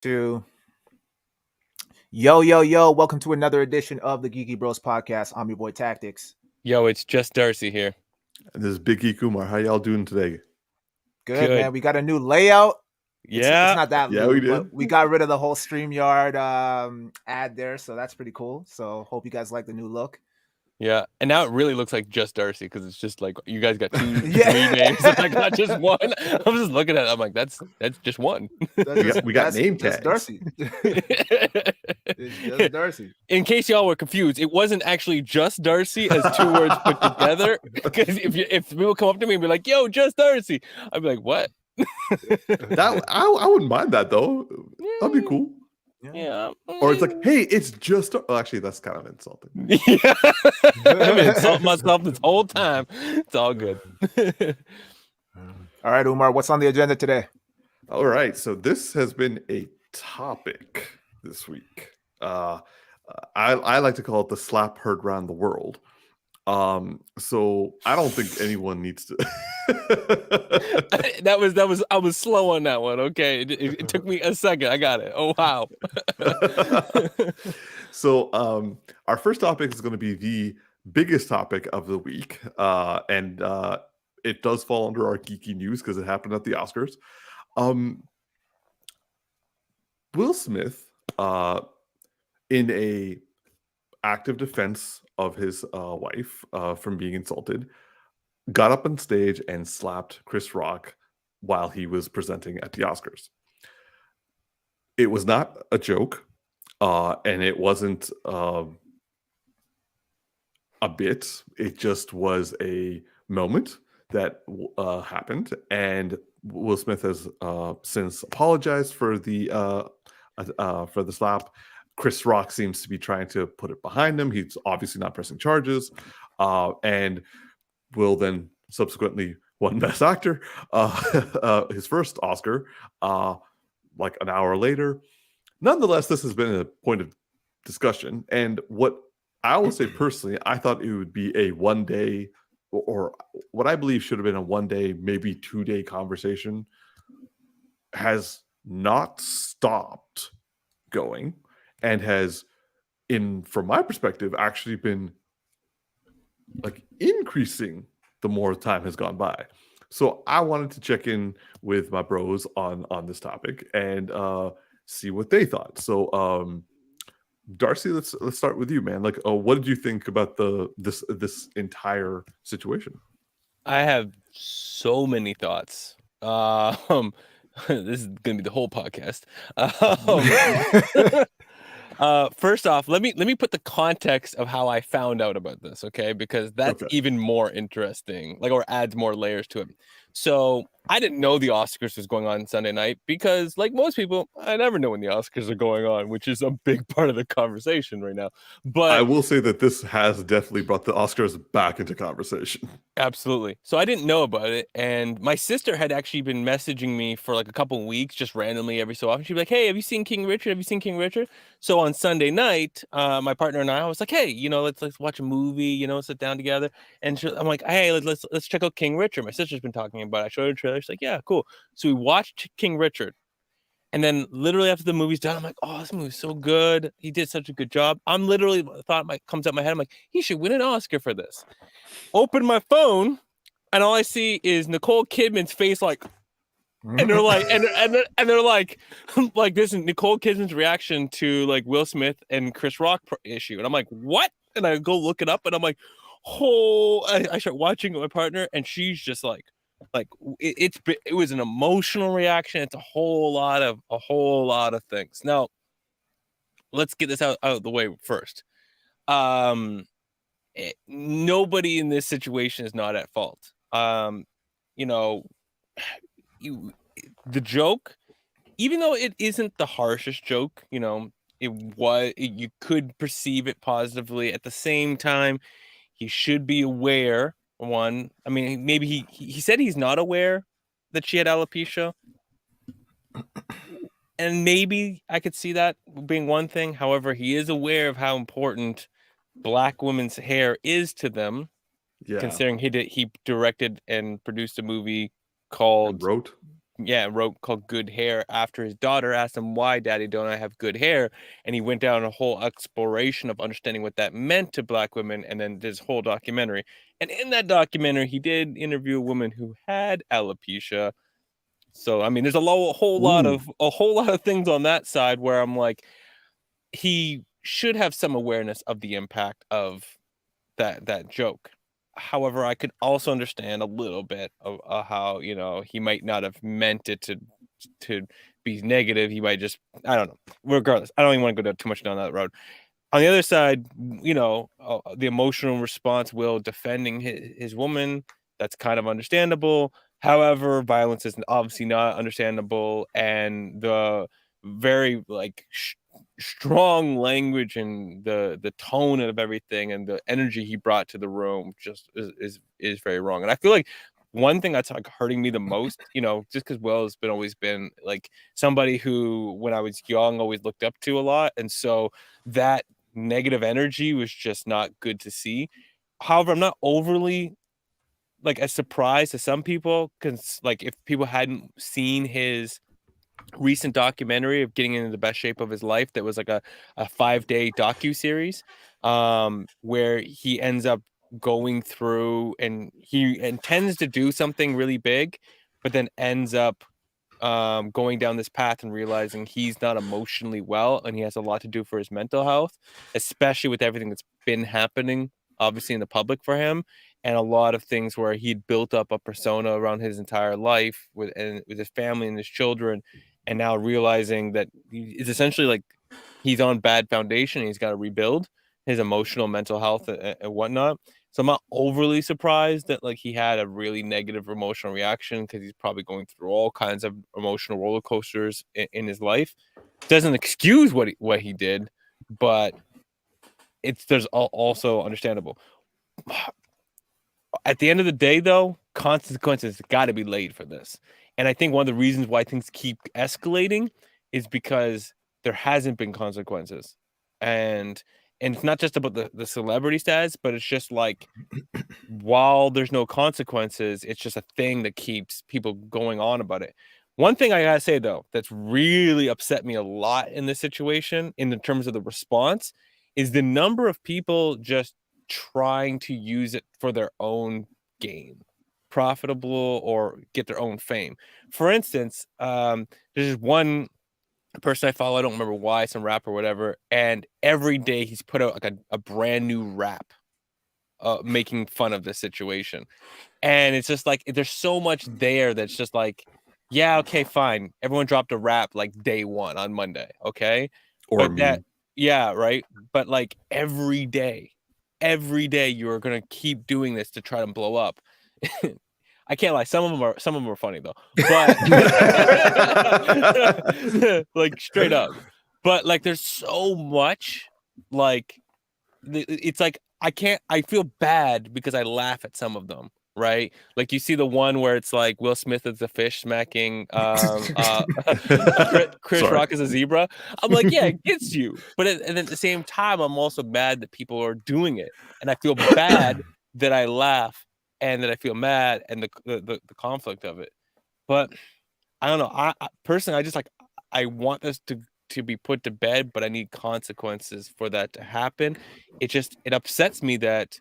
Two. Yo. Welcome to another edition of the Geeky Bros Podcast. I'm your boy Tactix. Yo, it's just Darcy here. And this is Big Geek Umar. How y'all doing today? Good, man. We got a new layout. Yeah. It's not that Yeah, new, we did. but we got rid of the whole StreamYard ad there, so that's pretty cool. So hope you guys like the new look. Yeah, and now it really looks like just Darcy because it's just like you guys got two Yeah. three names, like not just one. I was just looking at it. I'm like, that's just one. We got name tags. Darcy. It's just Darcy. In case y'all were confused, it wasn't actually just Darcy as two words put together. Because if people come up to me and be like, "Yo, just Darcy," I'd be like, "What?" I wouldn't mind that though. That'd be cool. Yeah. Or it's like, hey, it's just. Well, actually, that's kind of insulting. Yeah. I've been insulting myself this whole time. It's all good. All right, Umar, what's on the agenda today? All right, so this has been a topic this week. I like to call it the slap heard around the world. So I don't think anyone needs to. I was slow on that one. Okay, it took me a second. I got it. Oh wow. So our first topic is going to be the biggest topic of the week, and it does fall under our geeky news because it happened at the Oscars. Will Smith, in a active defense of his wife from being insulted, got up on stage and slapped Chris Rock while he was presenting at the Oscars. It was not a joke, and it wasn't a bit. It just was a moment that happened, and Will Smith has since apologized for the slap. Chris Rock seems to be trying to put it behind him. He's obviously not pressing charges, and Will then subsequently won Best Actor, his first Oscar, like an hour later. Nonetheless, this has been a point of discussion, and what I will say personally, I thought it would be a one-day, or what I believe should have been a one-day, maybe two-day conversation, has not stopped going, and has, from my perspective, actually been like increasing the more time has gone by. So I wanted to check in with my bros on this topic and see what they thought. So Darcy, let's start with you, man. Like, what did you think about this entire situation? I have so many thoughts. This is gonna be the whole podcast. First off, let me put the context of how I found out about this, okay? Because that's even more interesting, or adds more layers to it. So I didn't know the Oscars was going on Sunday night because, like most people, I never know when the Oscars are going on, which is a big part of the conversation right now. But I will say that this has definitely brought the Oscars back into conversation. Absolutely. So I didn't know about it, and my sister had actually been messaging me for like a couple of weeks, just randomly every so often. She'd be like, "Hey, have you seen King Richard? Have you seen King Richard?" So on Sunday night, my partner and I was like, "Hey, let's watch a movie, sit down together." And I'm like, "Hey, let's check out King Richard." My sister's been talking about it. I showed her a trailer. She's like, "Yeah, cool." So we watched King Richard. And then literally after the movie's done, I'm like, "Oh, this movie's so good. He did such a good job." I'm literally comes up my head. I'm like, he should win an Oscar for this. Open my phone, and all I see is Nicole Kidman's face, and they're like, and they're like this is Nicole Kidman's reaction to like Will Smith and Chris Rock issue, and I'm like, what? And I go look it up, and I'm like, I start watching with my partner, and she's just like it was an emotional reaction. It's a whole lot of things. Now, let's get this out of the way first. Nobody in this situation is not at fault. The joke, even though it isn't the harshest joke, you could perceive it positively. At the same time, he should be aware. One, I mean, maybe he said he's not aware that she had alopecia, and maybe I could see that being one thing. However, he is aware of how important Black women's hair is to them. Yeah. Considering he directed and produced a movie called and wrote wrote called Good Hair after his daughter asked him, why, Daddy, don't I have good hair? And he went down a whole exploration of understanding what that meant to Black women, and then this whole documentary. And in that documentary, he did interview a woman who had alopecia. So, I mean, there's a whole lot of things on that side where I'm like, he should have some awareness of the impact of that joke. However, I could also understand a little bit of how, you know, he might not have meant it to be negative. He might just, I don't know. Regardless, I don't even want to go too much down that road. On the other side, you know, the emotional response, Will defending his woman, that's kind of understandable. However, violence is obviously not understandable, and the very like strong language and the tone of everything and the energy he brought to the room just is very wrong. And I feel like one thing that's like hurting me the most, you know, just because Will has always been like somebody who, when I was young, always looked up to a lot, and so that negative energy was just not good to see. However, I'm not overly like as surprised as some people, because like if people hadn't seen his recent documentary of getting into the best shape of his life, that was like a 5-day docu-series where he ends up going through, and he intends to do something really big, but then ends up going down this path and realizing he's not emotionally well, and he has a lot to do for his mental health, especially with everything that's been happening obviously in the public for him, and a lot of things where he'd built up a persona around his entire life with his family and his children, and now realizing that it's essentially like he's on bad foundation and he's got to rebuild his emotional mental health and whatnot. So I'm not overly surprised that like he had a really negative emotional reaction, because he's probably going through all kinds of emotional roller coasters in his life. Doesn't excuse what he did, but there's also understandable. At the end of the day, though, consequences got to be laid for this. And I think one of the reasons why things keep escalating is because there hasn't been consequences. And it's not just about the celebrity status, but it's just like, while there's no consequences, it's just a thing that keeps people going on about it. One thing I gotta say, though, that's really upset me a lot in this situation, in the terms of the response, is the number of people just trying to use it for their own gain, profitable, or get their own fame. For instance, there's one person I follow, I don't remember why, some rapper or whatever, and every day he's put out like a brand new rap making fun of the situation. And it's just like, there's so much there that's just like, yeah, okay, fine, everyone dropped a rap like day one on Monday, okay, Or but that, yeah, right, but like every day you're gonna keep doing this to try to blow up. I can't lie, some of them are funny though, but like straight up, but like there's so much, like it's like I feel bad because I laugh at some of them, right? Like you see the one where it's like Will Smith is a fish smacking Chris Sorry. Rock is a zebra. I'm like, yeah, it gets you, but and at the same time, I'm also mad that people are doing it, and I feel bad that I laugh, and that I feel mad, and the conflict of it. But I don't know. I personally, I just like, I want this to be put to bed, but I need consequences for that to happen. It upsets me that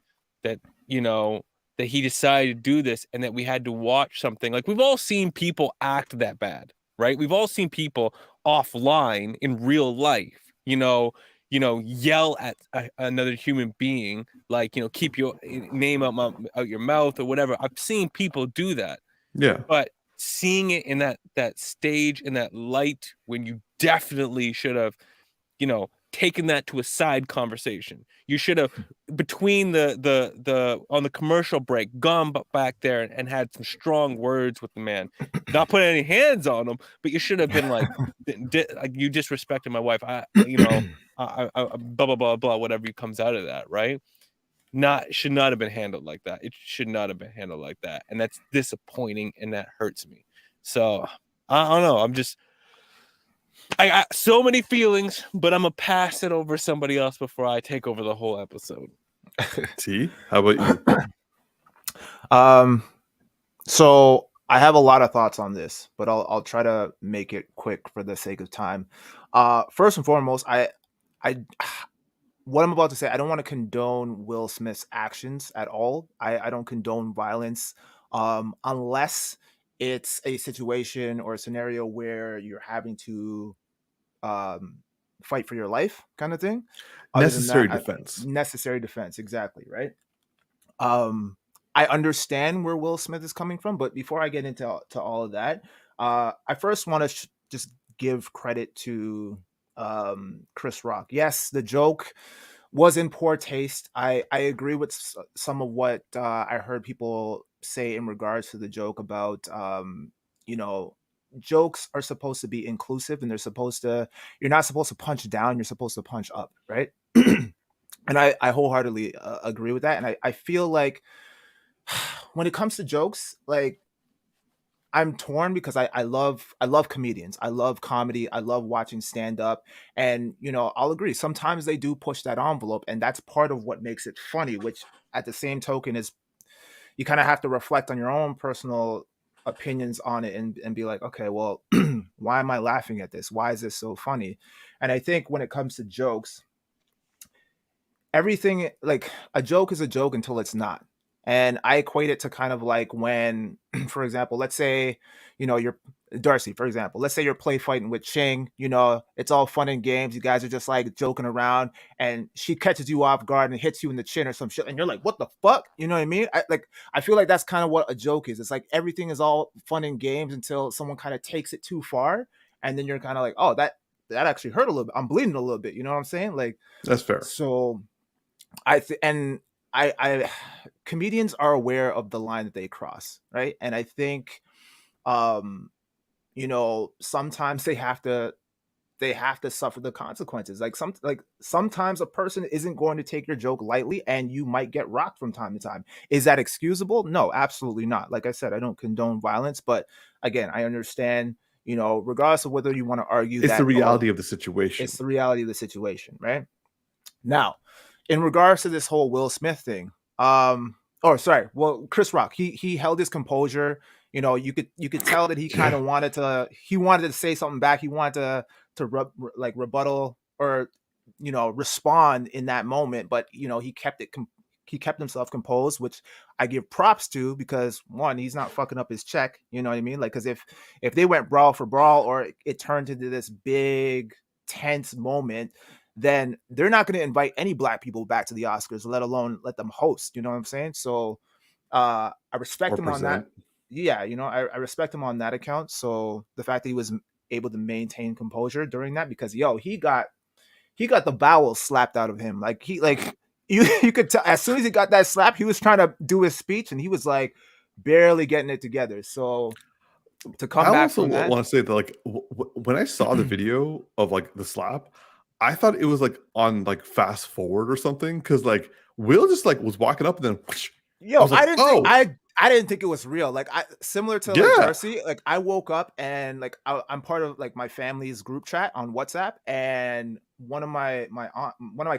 you know, that he decided to do this, and that we had to watch something. Like, we've all seen people act that bad, right? We've all seen people offline in real life, you know, yell at another human being, like, you know, keep your name out your mouth or whatever. I've seen people do that. Yeah. But seeing it in that stage, in that light, when you definitely should have, you know, taken that to a side conversation. You should have, between the on the commercial break, gone back there and had some strong words with the man. Not putting any hands on him, but you should have been like, you disrespected my wife. I blah blah blah blah, whatever comes out of that, right? Should not have been handled like that. It should not have been handled like that, and that's disappointing, and that hurts me. So I don't know. I got so many feelings, but I'm gonna pass it over to somebody else before I take over the whole episode. T, how about you? So I have a lot of thoughts on this, but I'll try to make it quick for the sake of time. First and foremost, I what I'm about to say, I don't want to condone Will Smith's actions at all. I don't condone violence unless it's a situation or a scenario where you're having to um, fight for your life, kind of thing. Other than Necessary that, defense. necessary defense, exactly, right? Um, I understand where Will Smith is coming from, but before I get into to all of that, I first want to just give credit to Chris Rock. Yes, the joke was in poor taste. I agree with some of what I heard people say in regards to the joke about you know, jokes are supposed to be inclusive and they're supposed to, you're not supposed to punch down, you're supposed to punch up, right? And I wholeheartedly agree with that. And I feel like when it comes to jokes, like I'm torn because I love comedians. I love comedy. I love watching stand up. And you know, I'll agree. Sometimes they do push that envelope, and that's part of what makes it funny, which at the same token is you kind of have to reflect on your own personal opinions on it and be like, okay, well, why am I laughing at this? Why is this so funny? And I think when it comes to jokes, everything, like a joke is a joke until it's not. And I equate it to kind of like when, for example, let's say, you know, you're Darcy, for example, let's say you're play fighting with Ching, you know, it's all fun and games. You guys are just like joking around and she catches you off guard and hits you in the chin or some shit. And you're like, what the fuck? You know what I mean? I feel like that's kind of what a joke is. It's like everything is all fun and games until someone kind of takes it too far. And then you're kind of like, oh, that actually hurt a little bit. I'm bleeding a little bit. You know what I'm saying? Like, That's fair. so I comedians are aware of the line that they cross, right? And I think, um, you know, sometimes they have to suffer the consequences. Like sometimes a person isn't going to take your joke lightly, and you might get rocked from time to time. Is that excusable? No, absolutely not. Like I said, I don't condone violence, but again, I understand. You know, regardless of whether you want to argue It's that, the reality oh, of the situation. it's the reality of the situation, right? Now, in regards to this whole Will Smith thing, or sorry, well, Chris Rock, he held his composure. You know, you could tell that he kind of wanted to say something back. He wanted like rebuttal or you know respond in that moment, but you know he kept himself composed, which I give props to because one, he's not fucking up his check. You know what I mean? Like, because if they went brawl for brawl or it turned into this big tense moment, then they're not going to invite any black people back to the Oscars, let alone let them host. You know what I'm saying? So I respect Or him on that. present. Yeah, you know, I respect him on that account. So the fact that he was able to maintain composure during that, because yo, he got the bowels slapped out of him. Like you could tell as soon as he got that slap, he was trying to do his speech and he was like barely getting it together. So to come I back also from that, want to say that, like, when I saw the video of like the slap, I thought it was like on like fast forward or something because like Will just like was walking up and then whoosh. I yo, was like, oh I didn't think it was real. Like I similar to like yeah, Darcy, like I woke up and like I'm part of like my family's group chat on WhatsApp, and one of my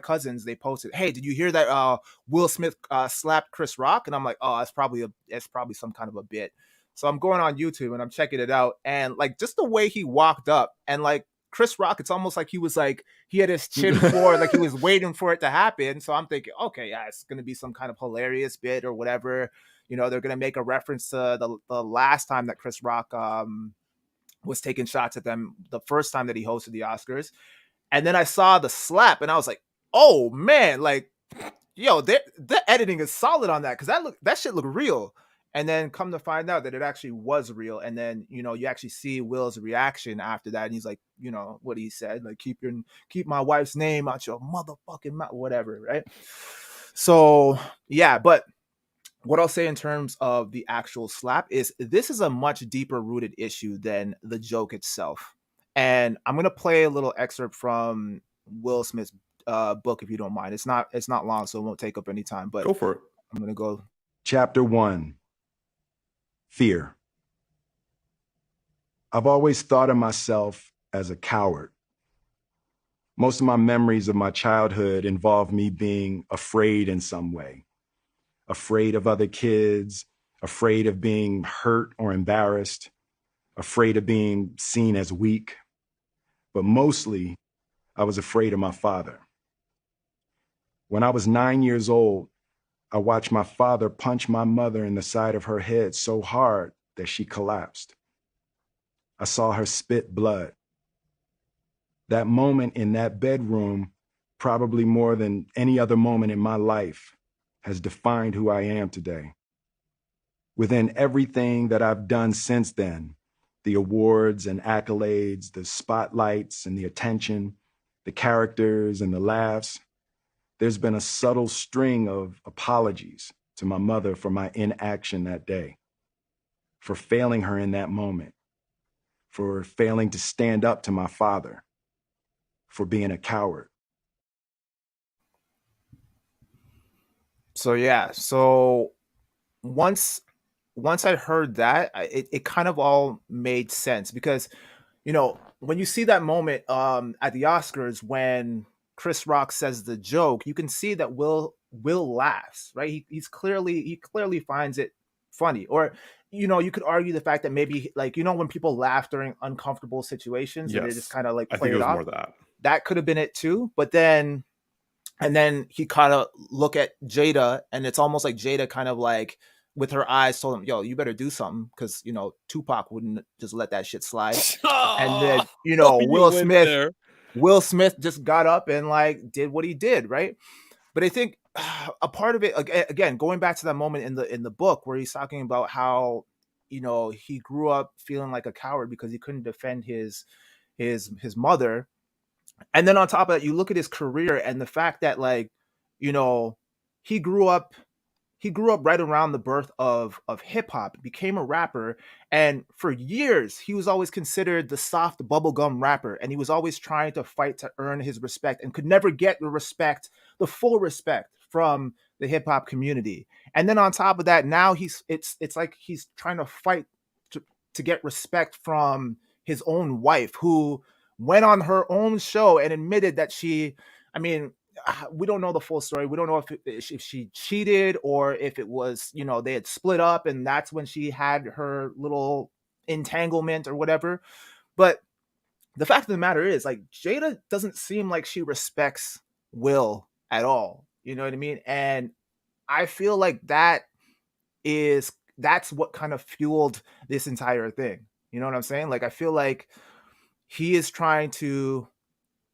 cousins, they posted, "Hey, did you hear that Will Smith slapped Chris Rock?" And I'm like, "Oh, it's probably some kind of a bit." So I'm going on YouTube and I'm checking it out, and like just the way he walked up and like Chris Rock, it's almost like he was like he had his chin forward, like he was waiting for it to happen. So I'm thinking, okay, yeah, it's gonna be some kind of hilarious bit or whatever. You know, they're gonna make a reference to the last time that Chris Rock was taking shots at them, the first time that he hosted the Oscars. And then I saw the slap, and I was like, oh man, like yo, the editing is solid on that because that shit looked real. And then come to find out that it actually was real. And then, you know, you actually see Will's reaction after that. And he's like, you know, what he said, like, keep my wife's name out your motherfucking mouth, whatever, right? So yeah, but what I'll say in terms of the actual slap is this is a much deeper rooted issue than the joke itself. And I'm gonna play a little excerpt from Will Smith's book if you don't mind. It's not long, so it won't take up any time. But go for it. I'm gonna go. Chapter 1. Fear. I've always thought of myself as a coward. Most of my memories of my childhood involve me being afraid in some way. Afraid of other kids, afraid of being hurt or embarrassed, afraid of being seen as weak. But mostly, I was afraid of my father. When I was 9 years old, I watched my father punch my mother in the side of her head so hard that she collapsed. I saw her spit blood. That moment in that bedroom, probably more than any other moment in my life, has defined who I am today. Within everything that I've done since then, the awards and accolades, the spotlights and the attention, the characters and the laughs, there's been a subtle string of apologies to my mother for my inaction that day, for failing her in that moment, for failing to stand up to my father, for being a coward. So yeah, so once I heard that, it kind of all made sense because, you know, when you see that moment at the Oscars when Chris Rock says the joke, you can see that Will laughs, right? He clearly finds it funny. Or, you know, you could argue the fact that maybe, like, you know, when people laugh during uncomfortable situations and they just kind of like I play think it it was more off. that. That could have been it too. But then he kind of look at Jada, and it's almost like Jada kind of like with her eyes told him, yo, you better do something, because, you know, Tupac wouldn't just let that shit slide. And then, you know, Will Smith just got up and like did what he did, right? But I think a part of it, again, going back to that moment in the book where he's talking about how, you know, he grew up feeling like a coward because he couldn't defend his mother. And then on top of that, you look at his career and the fact that, like, you know, he grew up right around the birth of hip hop, became a rapper, and for years he was always considered the soft bubblegum rapper, and he was always trying to fight to earn his respect and could never get the full respect from the hip hop community. And then on top of that, now it's like he's trying to fight to get respect from his own wife, who went on her own show and admitted that we don't know the full story. We don't know if she cheated or if it was, you know, they had split up and that's when she had her little entanglement or whatever. But the fact of the matter is, like, Jada doesn't seem like she respects Will at all. You know what I mean? And I feel like that's what kind of fueled this entire thing. You know what I'm saying? Like, I feel like he is trying to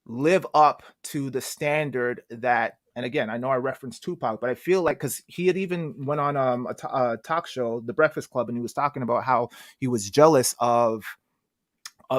live up to the standard that, and again, I know I referenced Tupac, but I feel like, because he had even went on a talk show, The Breakfast Club, and he was talking about how he was jealous of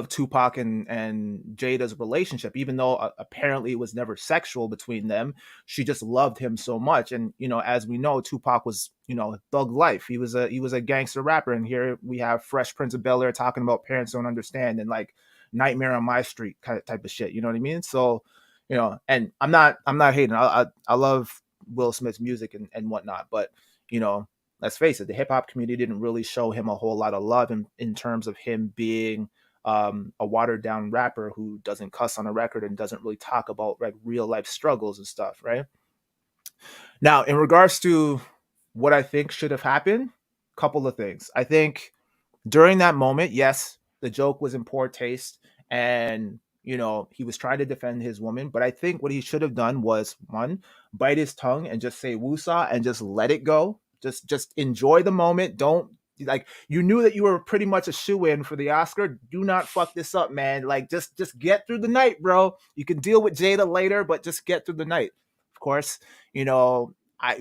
Tupac and Jada's relationship, even though apparently it was never sexual between them. She just loved him so much. And, you know, as we know, Tupac was, you know, thug life. He was a gangster rapper. And here we have Fresh Prince of Bel-Air talking about Parents Don't Understand and like Nightmare on My Street kind of type of shit. You know what I mean? So, you know, and I'm not hating. I love Will Smith's music and whatnot, but, you know, let's face it, the hip hop community didn't really show him a whole lot of love in terms of him being a watered down rapper who doesn't cuss on a record and doesn't really talk about like real life struggles and stuff, right? Now, in regards to what I think should have happened, couple of things. I think during that moment, yes, the joke was in poor taste and, you know, he was trying to defend his woman, but I think what he should have done was, one, bite his tongue and just say woosah and just let it go. Just enjoy the moment. Don't, like, you knew that you were pretty much a shoe-in for the Oscar. Do not fuck this up, man. Like, just get through the night, bro. You can deal with Jada later, but just get through the night. Of course, you know,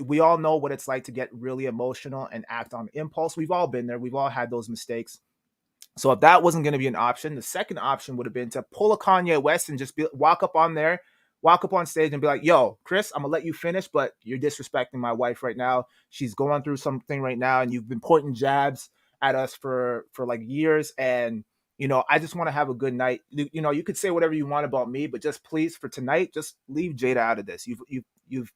we all know what it's like to get really emotional and act on impulse. We've all been there. We've all had those mistakes. So if that wasn't going to be an option, the second option would have been to pull a Kanye West and just walk up on stage and be like, yo, Chris, I'm gonna let you finish, but you're disrespecting my wife right now. She's going through something right now, and you've been pointing jabs at us for like years. And, you know, I just want to have a good night. You know, you could say whatever you want about me, but just please, for tonight, just leave Jada out of this. You've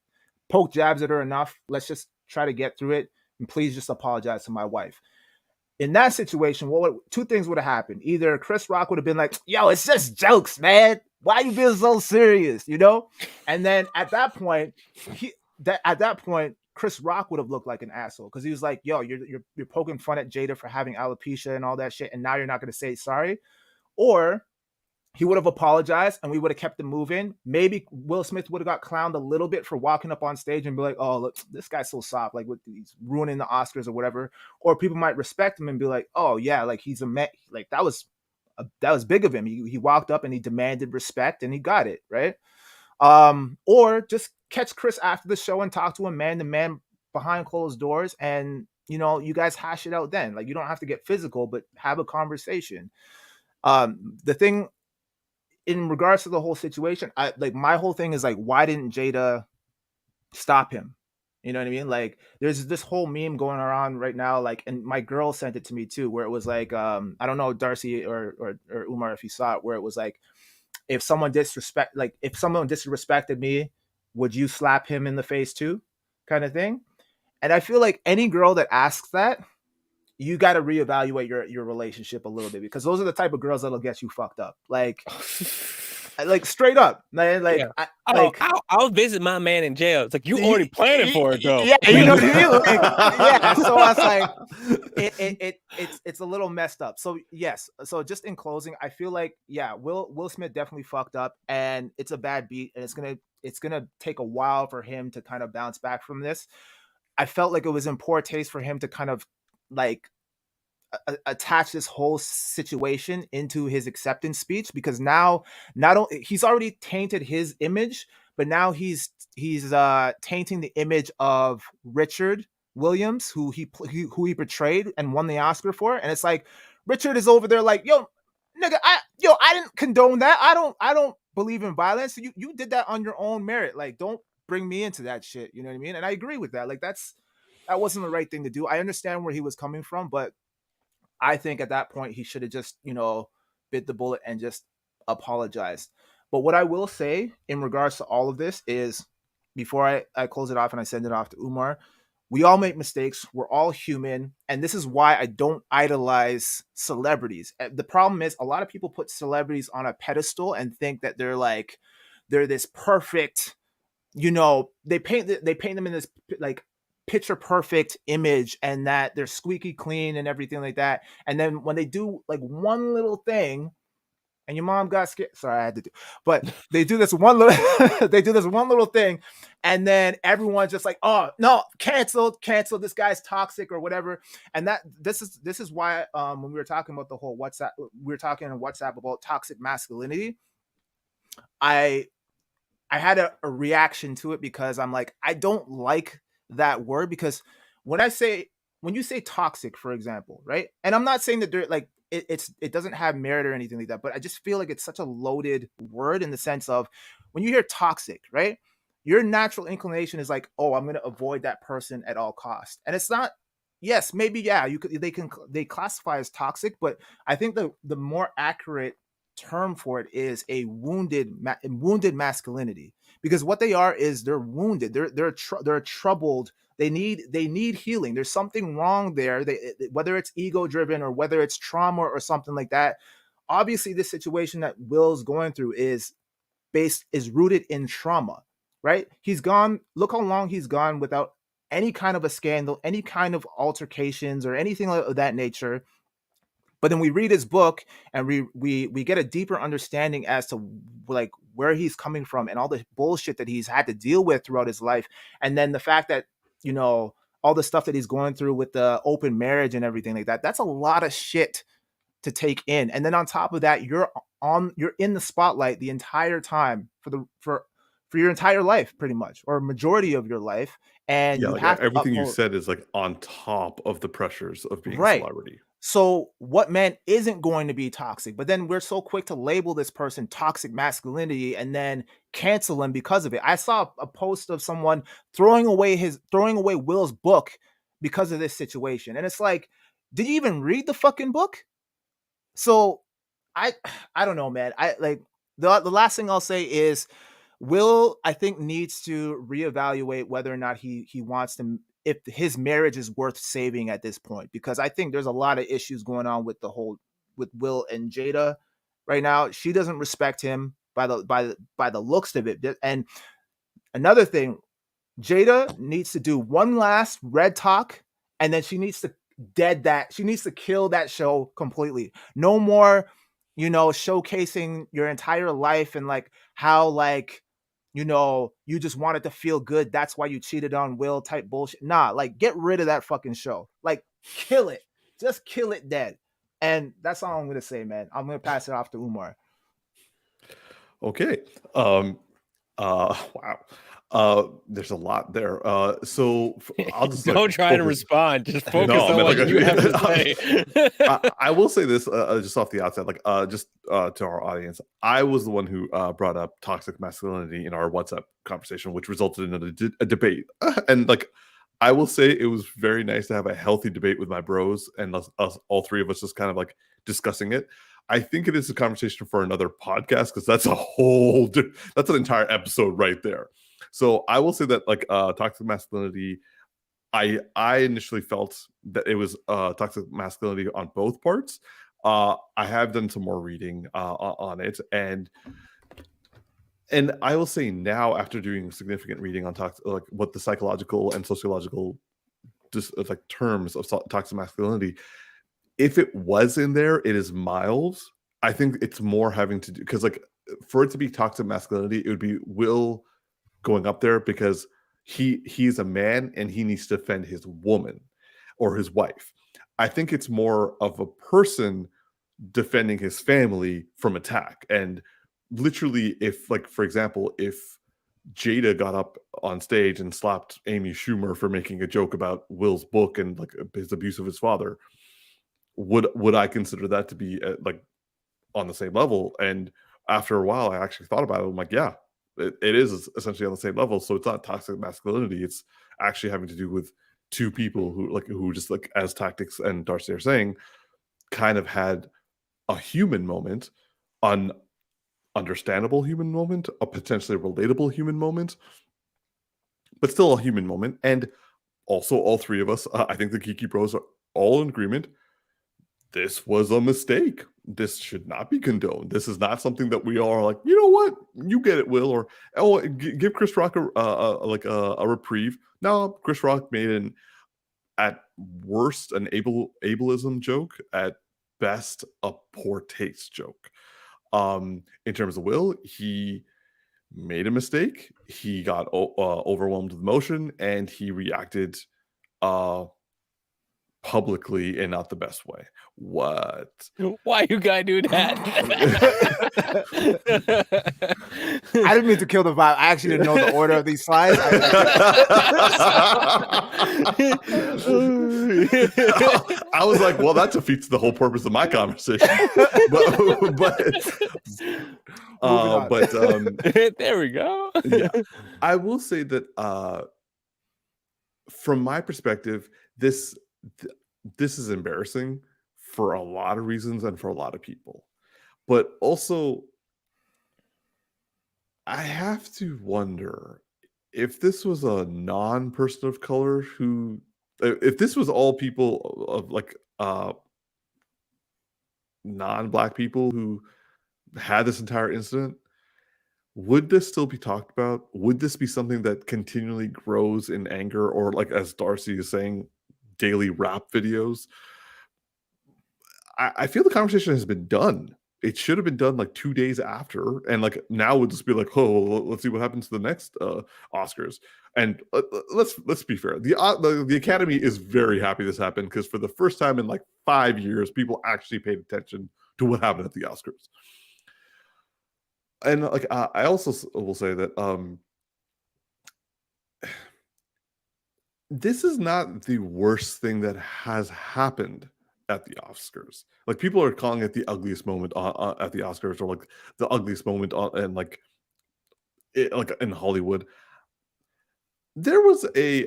poked jabs at her enough. Let's just try to get through it. And please just apologize to my wife. In that situation, two things would have happened. Either Chris Rock would have been like, yo, it's just jokes, man. Why are you being so serious, you know? And then at that point, Chris Rock would have looked like an asshole because he was like, yo, you're poking fun at Jada for having alopecia and all that shit, and now you're not going to say sorry. Or he would have apologized and we would have kept it moving. Maybe Will Smith would have got clowned a little bit for walking up on stage and be like, oh, look, this guy's so soft, like he's ruining the Oscars or whatever. Or people might respect him and be like, oh yeah, like he's like that was big of him. He walked up and he demanded respect and he got it, right? Or just catch Chris after the show and talk to him man to man behind closed doors, and you guys hash it out then. Like, you don't have to get physical, but have a conversation. The thing in regards to the whole situation, my whole thing is like, why didn't Jada stop him? You know what I mean? Like, there's this whole meme going around right now, like, and my girl sent it to me too, where it was like, I don't know, Darcy or Umar, if you saw it, where it was like, if someone disrespected me, would you slap him in the face too? Kind of thing. And I feel like any girl that asks that, you got to reevaluate your relationship a little bit, because those are the type of girls that'll get you fucked up. Like straight up. Like, yeah. I'll visit my man in jail. It's like, you already planning for it though. Yeah, you know what I mean? Like, yeah. So I was like, it's a little messed up. So yes. So just in closing, I feel like, yeah, Will Smith definitely fucked up, and it's a bad beat, and it's gonna take a while for him to kind of bounce back from this. I felt like it was in poor taste for him to kind of like attach this whole situation into his acceptance speech, because now not only he's already tainted his image, but now he's tainting the image of Richard Williams, who he portrayed and won the Oscar for. And it's like, Richard is over there like, yo, nigga, I didn't condone that. I don't believe in violence. You did that on your own merit. Like, don't bring me into that shit. You know what I mean? And I agree with that. Like, that wasn't the right thing to do. I understand where he was coming from, but I think at that point he should have just, bit the bullet and just apologized. But what I will say in regards to all of this is, before I close it off and I send it off to Umar, we all make mistakes. We're all human. And this is why I don't idolize celebrities. The problem is, a lot of people put celebrities on a pedestal and think that they're this perfect, they paint them in this like picture perfect image, and that they're squeaky clean and everything like that. And then when they do like one little thing, and your mom got scared, sorry, I had to do, but they do this one little thing, and then everyone's just like, oh no, cancel, this guy's toxic or whatever. And this is why when we were talking about the whole WhatsApp, we were talking on WhatsApp about toxic masculinity, I had a reaction to it, because I'm like, I don't like that word, because when you say toxic, for example, right? And I'm not saying that they're like, it doesn't have merit or anything like that, but I just feel like it's such a loaded word, in the sense of, when you hear toxic, right, your natural inclination is like, oh, I'm going to avoid that person at all costs. And it's not, yes, maybe, yeah, they classify as toxic, but I think the more accurate term for it is a wounded masculinity, because what they are is they're wounded, they're troubled, they need healing. There's something wrong there, whether it's ego driven or whether it's trauma or something like that. Obviously this situation that Will's going through is rooted in trauma, right? Look how long he's gone without any kind of a scandal, any kind of altercations or anything of that nature. But then we read his book and we get a deeper understanding as to like where he's coming from and all the bullshit that he's had to deal with throughout his life. And then the fact that, all the stuff that he's going through with the open marriage and everything like that, that's a lot of shit to take in. And then on top of that, you're in the spotlight the entire time for your entire life, pretty much, or majority of your life. And you have everything you said is like on top of the pressures of being a celebrity. So what man isn't going to be toxic? But then we're so quick to label this person toxic masculinity and then cancel him because of it. I saw a post of someone throwing away Will's book because of this situation. And it's like, did you even read the fucking book? So I don't know, man. I like the last thing I'll say is, Will, I think, needs to reevaluate whether or not he wants to, if his marriage is worth saving at this point, because I think there's a lot of issues going on with Will and Jada right now. She doesn't respect him by the looks of it. And another thing, Jada needs to do one last red talk, and then she needs to she needs to kill that show completely. No more, showcasing your entire life and like how like you just wanted to feel good. That's why you cheated on Will type bullshit. Nah, like get rid of that fucking show. Like kill it. Just kill it dead. And that's all I'm gonna say, man. I'm gonna pass it off to Umar. Okay. Wow. There's a lot there. So I'll just don't try to respond. Just focus on what you have to say. I will say this just off the outset, like just to our audience. I was the one who brought up toxic masculinity in our WhatsApp conversation, which resulted in a debate. And like, I will say it was very nice to have a healthy debate with my bros and us all three of us just kind of like discussing it. I think it is a conversation for another podcast because that's that's an entire episode right there. So I will say that like toxic masculinity, I initially felt that it was toxic masculinity on both parts. I have done some more reading on it, and I will say now, after doing significant reading on like what the psychological and sociological like terms of toxic masculinity, if it was in there, it is mild. I think it's more having to do because like for it to be toxic masculinity, it would be Will going up there because he's a man and he needs to defend his woman or his wife. I think it's more of a person defending his family from attack. And literally, if like, for example, if Jada got up on stage and slapped Amy Schumer for making a joke about Will's book and like his abuse of his father, would I consider that to be like on the same level? And after a while, I actually thought about it. I'm like, yeah, it is essentially on the same level. So it's not toxic masculinity. It's actually having to do with two people who just like, as Tactix and Darcy are saying, kind of had a human moment, an understandable human moment, a potentially relatable human moment, but still a human moment. And also all three of us, I think the Geeky Bros are all in agreement. This was a mistake. This should not be condoned. This is not something that we are like, you know what, you get it, Will, or give Chris Rock a reprieve. No, Chris Rock made at worst an ableism joke, at best a poor taste joke. In terms of Will, he made a mistake. He got overwhelmed with emotion, and he reacted publicly in not the best way. What? Why you gotta do that? I didn't mean to kill the vibe. I actually didn't know the order of these slides. I was like, well, that defeats the whole purpose of my conversation. But there we go. Yeah, I will say that from my perspective, this is embarrassing for a lot of reasons and for a lot of people. But also, I have to wonder if this was a non-person of color if this was all people of like non-Black people who had this entire incident, would this still be talked about? Would this be something that continually grows in anger, or like as Darcy is saying, daily rap videos? I feel the conversation has been done. It should have been done like 2 days after, and like now we'll just be like, oh, let's see what happens to the next Oscars. And let's be fair. The Academy is very happy this happened, because for the first time in like 5 years, people actually paid attention to what happened at the Oscars. And like I also will say that this is not the worst thing that has happened at the Oscars. Like, people are calling it the ugliest moment at the Oscars, or like the ugliest moment and like in Hollywood. There was a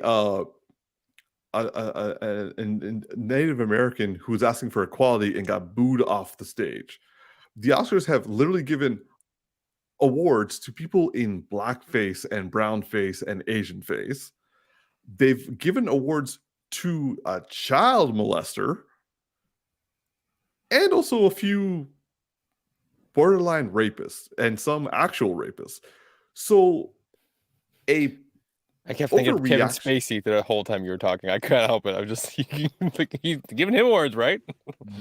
Native American who was asking for equality and got booed off the stage. The Oscars have literally given awards to people in blackface and brown face and Asian face. They've given awards to a child molester and also a few borderline rapists and some actual rapists. So a I kept thinking of Kevin overreaction. Spacey the whole time you were talking. I couldn't help it. I was just like, he's giving him awards, right?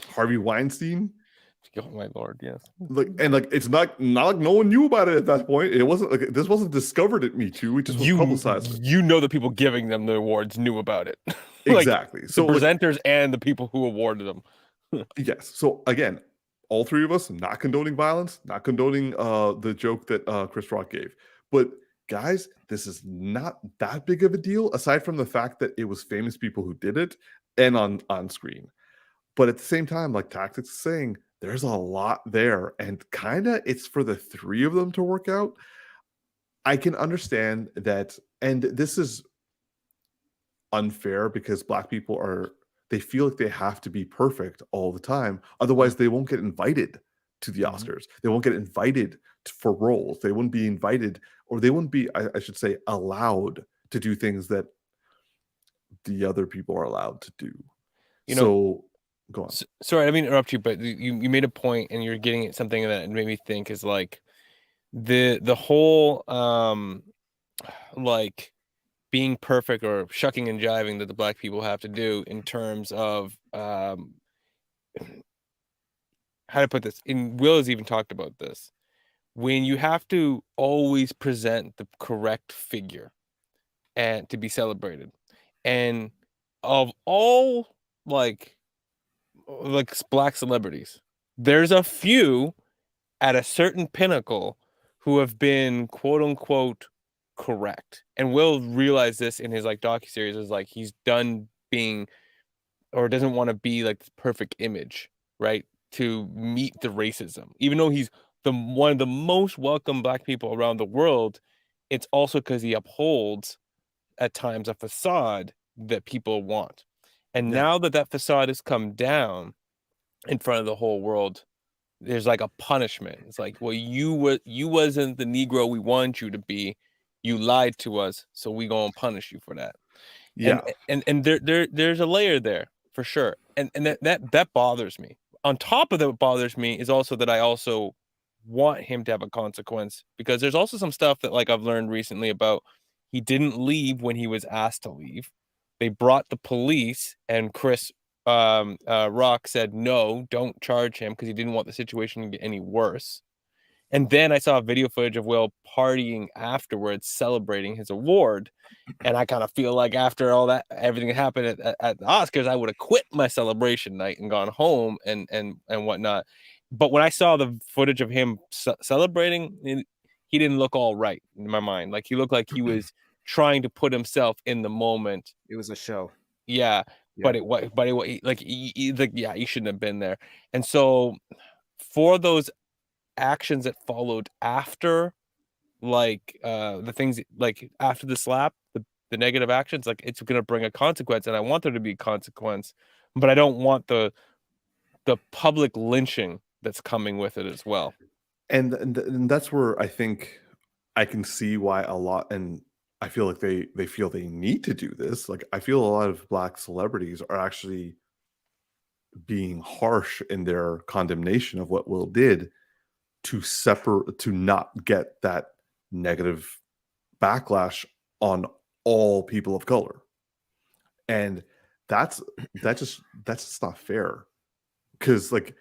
Harvey Weinstein. Oh my lord, yes. Like it's not like no one knew about it at that point. It wasn't like this wasn't discovered at Me Too. It just was publicized. You know the people giving them the awards knew about it. Exactly. So the presenters and the people who awarded them. Yes. So again, all three of us not condoning violence, not condoning the joke that Chris Rock gave. But guys, this is not that big of a deal, aside from the fact that it was famous people who did it and on screen. But at the same time, like Tactix is saying, there's a lot there, and kind of it's for the three of them to work out. I can understand that, and this is unfair because Black people they feel like they have to be perfect all the time. Otherwise, they won't get invited to the Oscars. They won't get invited for roles. They wouldn't be invited, or they wouldn't be, I should say, allowed to do things that the other people are allowed to do. So go on. Sorry, I didn't mean to interrupt you, but you made a point, and you're getting at something that made me think is like the whole like being perfect or shucking and jiving that the Black people have to do in terms of how to put this. And Will has even talked about this. When you have to always present the correct figure and to be celebrated, and of all like Black celebrities, there's a few at a certain pinnacle who have been quote unquote correct. And Will realize this in his like docuseries, is like he's done being, or doesn't want to be like the perfect image, right? To meet the racism. Even though he's one of the most welcome Black people around the world, it's also because he upholds at times a facade that people want. And now that facade has come down in front of the whole world, there's like a punishment. It's like, well, you wasn't the Negro we want you to be. You lied to us, so we gonna punish you for that. Yeah. And there's a layer there for sure. And that bothers me. On top of that, what bothers me is also that I also want him to have a consequence, because there's also some stuff that like I've learned recently about he didn't leave when he was asked to leave. They brought the police, and Chris Rock said, no, don't charge him, because he didn't want the situation to get any worse. And then I saw a video footage of Will partying afterwards, celebrating his award. And I kind of feel like after all that, everything that happened at the Oscars, I would have quit my celebration night and gone home and whatnot. But when I saw the footage of him celebrating, he didn't look all right in my mind. Like he looked like he was trying to put himself in the moment. It was a show. Yeah. But it like he shouldn't have been there. And so for those actions that followed after, like the things like after the slap, the negative actions, like it's going to bring a consequence, and I want there to be a consequence, but I don't want the public lynching that's coming with it as well. And that's where I think I can see why a lot, and I feel like they feel they need to do this. Like I feel a lot of Black celebrities are actually being harsh in their condemnation of what Will did to not get that negative backlash on all people of color. And that's just not fair. Because like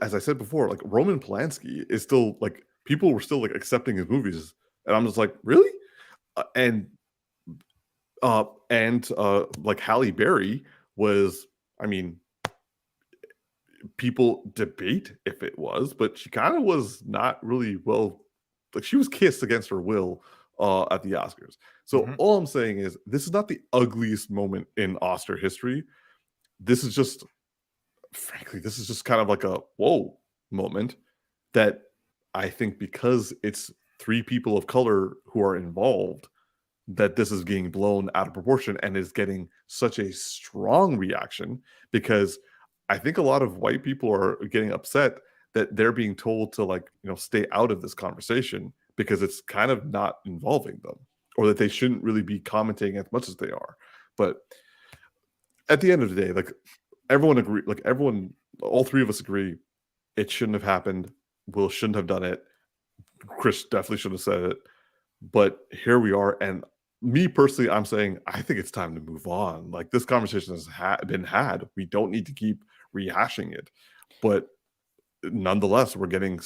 as I said before, like Roman Polanski is still like, people were still like accepting his movies, and I'm just like, really? And like Halle Berry was, I mean, people debate if it was, but she kind of was not really well, like she was kissed against her will at the Oscars. So all I'm saying is, this is not the ugliest moment in Oscar history. This is just, frankly, this is just kind of like a whoa moment that I think, because it's three people of color who are involved, that this is getting blown out of proportion and is getting such a strong reaction, because I think a lot of white people are getting upset that they're being told to, like, you know, stay out of this conversation because it's kind of not involving them, or that they shouldn't really be commenting as much as they are. But at the end of the day, like all three of us agree, it shouldn't have happened. Will shouldn't have done it. Chris definitely should have said it. But here we are, and me personally, I'm saying I think it's time to move on. Like this conversation has been had. We don't need to keep rehashing it, but nonetheless, we're getting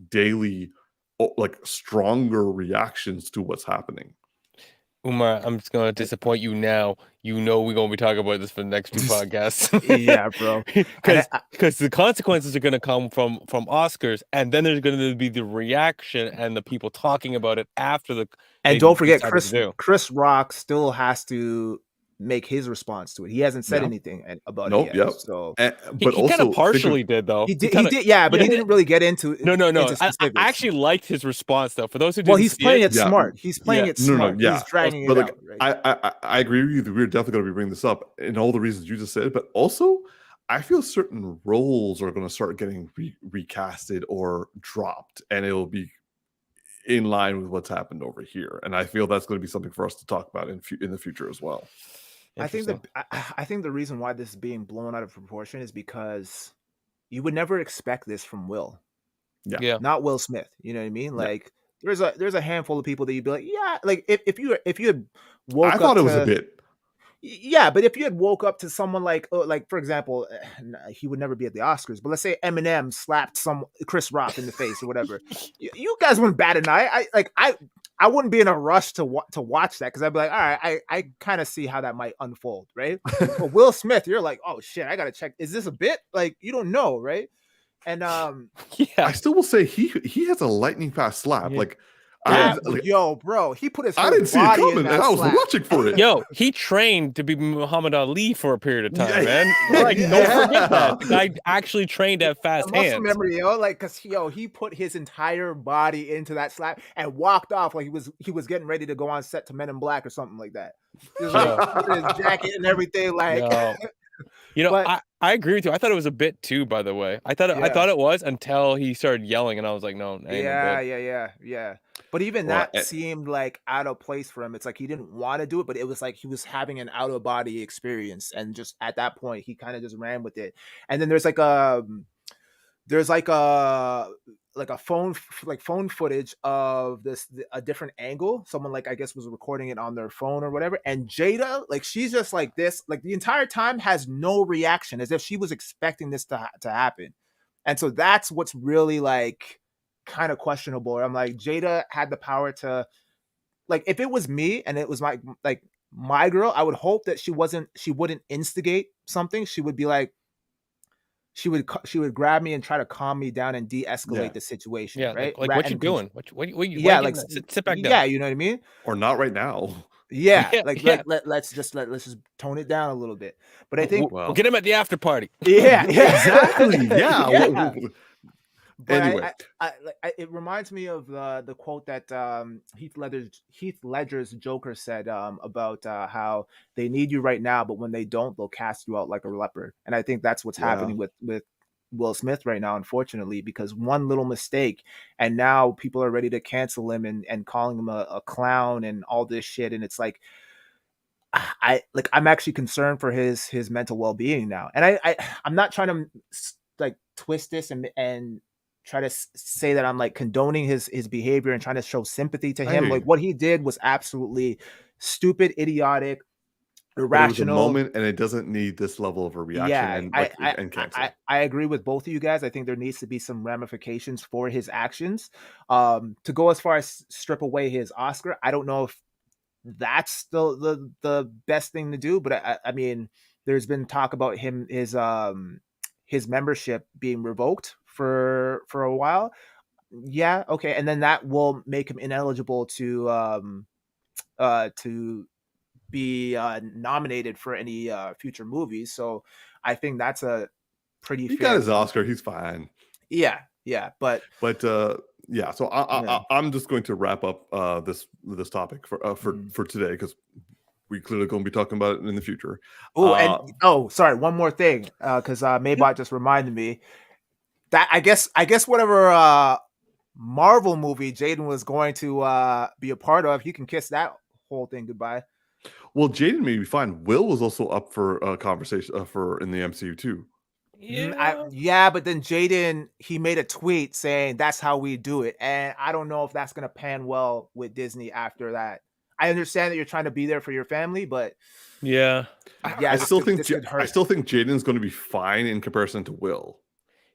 daily, like stronger reactions to what's happening. Umar, I'm just gonna disappoint you now. You know we're gonna be talking about this for the next 2 podcasts. Yeah, bro. Because the consequences are gonna come from Oscars, and then there's gonna be the reaction and the people talking about it after the. And don't forget, Chris Rock still has to make his response to it. He hasn't said anything about it yet. So, but he kind of partially did though. He did, yeah, but he didn't really get into. No. I actually liked his response though. For those who didn't, well, he's playing it smart. He's playing it smart. No, he's dragging it out. Right? I agree with you. We're definitely going to be bringing this up in all the reasons you just said, but also I feel certain roles are going to start getting recasted or dropped, and it'll be in line with what's happened over here. And I feel that's going to be something for us to talk about in the future as well. I think the reason why this is being blown out of proportion is because you would never expect this from Will. Yeah. Not Will Smith. You know what I mean? Like there's a handful of people that you'd be like, yeah, like if you had woke up, I thought it was a bit. Yeah, but if you had woke up to someone like for example, he would never be at the Oscars, but let's say Eminem slapped Chris Rock in the face or whatever, you guys wouldn't bat an eye. I wouldn't be in a rush to watch that because I'd be like, all right, I kind of see how that might unfold, right? But Will Smith, you're like, oh shit, I gotta check. Is this a bit? Like you don't know, right? And I still will say he has a lightning fast slap, like. Yo, bro, he put his. I didn't see it coming, and I was watching for it. Yo, he trained to be Muhammad Ali for a period of time, man. Like, don't forget that the guy actually trained to have fast hands. Muscle memory, like, cause he put his entire body into that slap and walked off like he was getting ready to go on set to Men in Black or something like that. He was like his jacket and everything, like. But, I agree with you. I thought it was a bit too, by the way. I thought it was until he started yelling, and I was like, no. Yeah. But even that seemed like out of place for him. It's like he didn't want to do it, but it was like he was having an out of body experience, and just at that point, he kind of just ran with it. And then there's a phone footage of a different angle. Someone like I guess was recording it on their phone or whatever. And Jada, like she's just like this, like the entire time has no reaction, as if she was expecting this to happen. And so that's what's really like kind of questionable. I'm like, Jada had the power to, like, if it was me and it was my girl, I would hope that she wouldn't instigate something. She would be like, she would grab me and try to calm me down and de-escalate the situation. Yeah, right? Like what you doing? What you? Yeah, like sit back down. Yeah, you know what I mean. Or not right now. Yeah, let's just tone it down a little bit. But I think we'll get him at the after party. Yeah, exactly. Yeah. But anyway, it reminds me of the quote that Heath Ledger's Joker said about how they need you right now, but when they don't, they'll cast you out like a leopard. And I think that's what's happening with Will Smith right now, unfortunately, because one little mistake, and now people are ready to cancel him and calling him a clown and all this shit. And it's like, I'm actually concerned for his mental well-being now. And I'm not trying to like twist this and try to say that I'm like condoning his behavior and trying to show sympathy to him. Like what he did was absolutely stupid, idiotic, irrational. It was a moment, and it doesn't need this level of a reaction. I agree with both of you guys. I think there needs to be some ramifications for his actions. To go as far as strip away his Oscar, I don't know if that's the best thing to do, but I mean, there's been talk about his membership being revoked for a while. Yeah, okay, and then that will make him ineligible to be nominated for any future movies. So I think that's a pretty. He got his Oscar. He's fine. Yeah, but yeah. So I'm just going to wrap up this topic for today, because we clearly going to be talking about it in the future. Sorry, one more thing, because Maybot just reminded me that I guess whatever Marvel movie Jaden was going to be a part of, you can kiss that whole thing goodbye. Well, Jaden may be fine. Will was also up for a conversation for in the MCU too. Yeah, but then Jaden, he made a tweet saying that's how we do it, and I don't know if that's gonna pan well with Disney after that. I understand that you're trying to be there for your family, but Yeah. yeah, I this still could, think this could hurt. I still think Jaden's going to be fine in comparison to Will.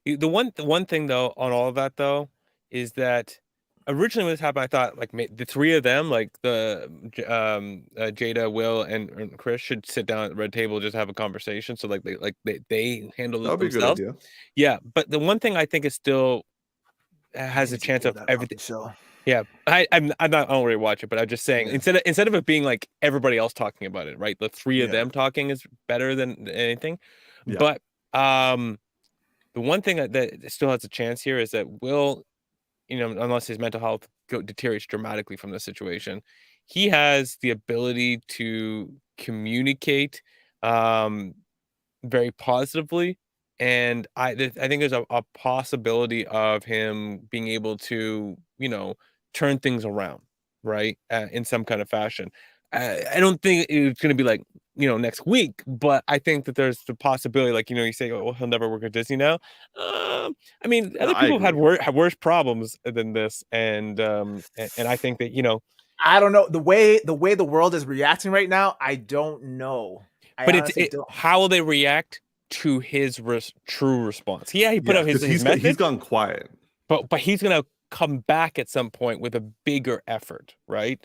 The one thing though on all of that though is that originally when this happened, I thought like the three of them, like Jada, Will, and Chris should sit down at the red table, just have a conversation. So like they handle That it would be a good themselves. idea. Yeah, but the one thing I think is still has a Needs to chance do of that everything. fucking show. Yeah, I'm not. I don't really watch it, but I'm just saying Yeah. instead of it being like everybody else talking about it, right? The three of Yeah. them talking is better than anything. Yeah. But the one thing that still has a chance here is that Will, unless his mental health deteriorates dramatically from the situation, he has the ability to communicate very positively. And I think there's a possibility of him being able to, turn things around, right, in some kind of fashion. I don't think it's going to be like, next week, but I think that there's the possibility, like, you say, oh, well, he'll never work at Disney now. I mean, other I people have agree. had worse problems than this, and I think that I don't know the way the world is reacting right now. I don't know. but honestly don't. how will they react to his true response? Yeah, he put out his he's message. He's gone quiet, but he's gonna come back at some point with a bigger effort, right?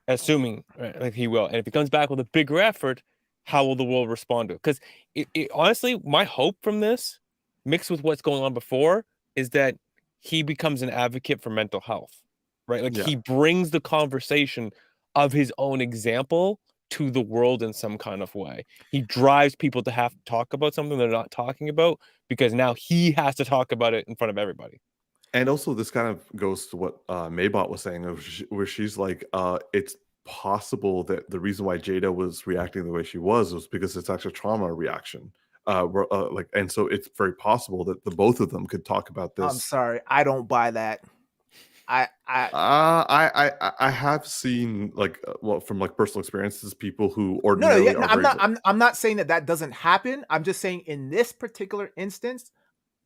Assuming like he will, and if he comes back with a bigger effort, how will the world respond to it? Because it honestly, my hope from this, mixed with what's going on before, is that he becomes an advocate for mental health, right? Like he brings the conversation of his own example to the world in some kind of way. He drives people to have to talk about something they're not talking about because now he has to talk about it in front of everybody. and also this kind of goes to what Maybot was saying, where she's like, it's possible that the reason why Jada was reacting the way she was because it's actually a trauma reaction. And so it's very possible that the both of them could talk about this. I'm sorry, I don't buy that. I have seen from personal experiences, people who ordinarily I'm not saying that doesn't happen. I'm just saying in this particular instance,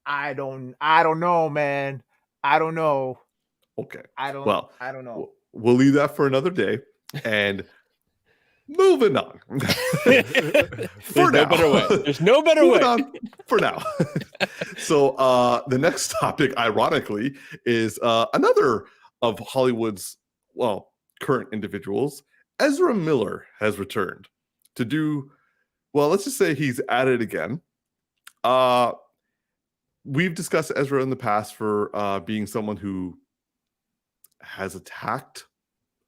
I don't know, man. I don't know. Okay. I don't know. We'll leave that for another day. And moving on. There's no better way. There's no better way. On for now. So the next topic, ironically, is another of Hollywood's current individuals. Ezra Miller has returned to do let's just say he's at it again. We've discussed Ezra in the past for being someone who has attacked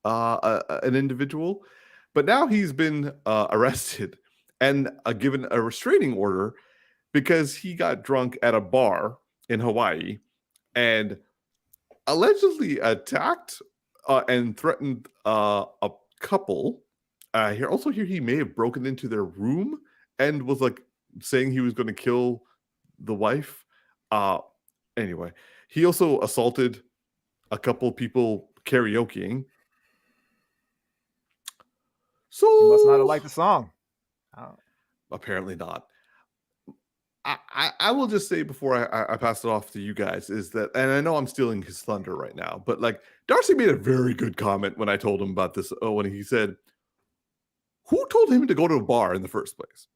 an individual, but now he's been arrested and given a restraining order because he got drunk at a bar in Hawaii and allegedly attacked and threatened a couple. Here he may have broken into their room and was saying he was going to kill the wife. Anyway, he also assaulted a couple people karaokeing. So you must not have liked the song. Apparently not. I will just say before I pass it off to you guys is that, and I know I'm stealing his thunder right now, but Darcy made a very good comment when I told him about this. When he said, "Who told him to go to a bar in the first place?"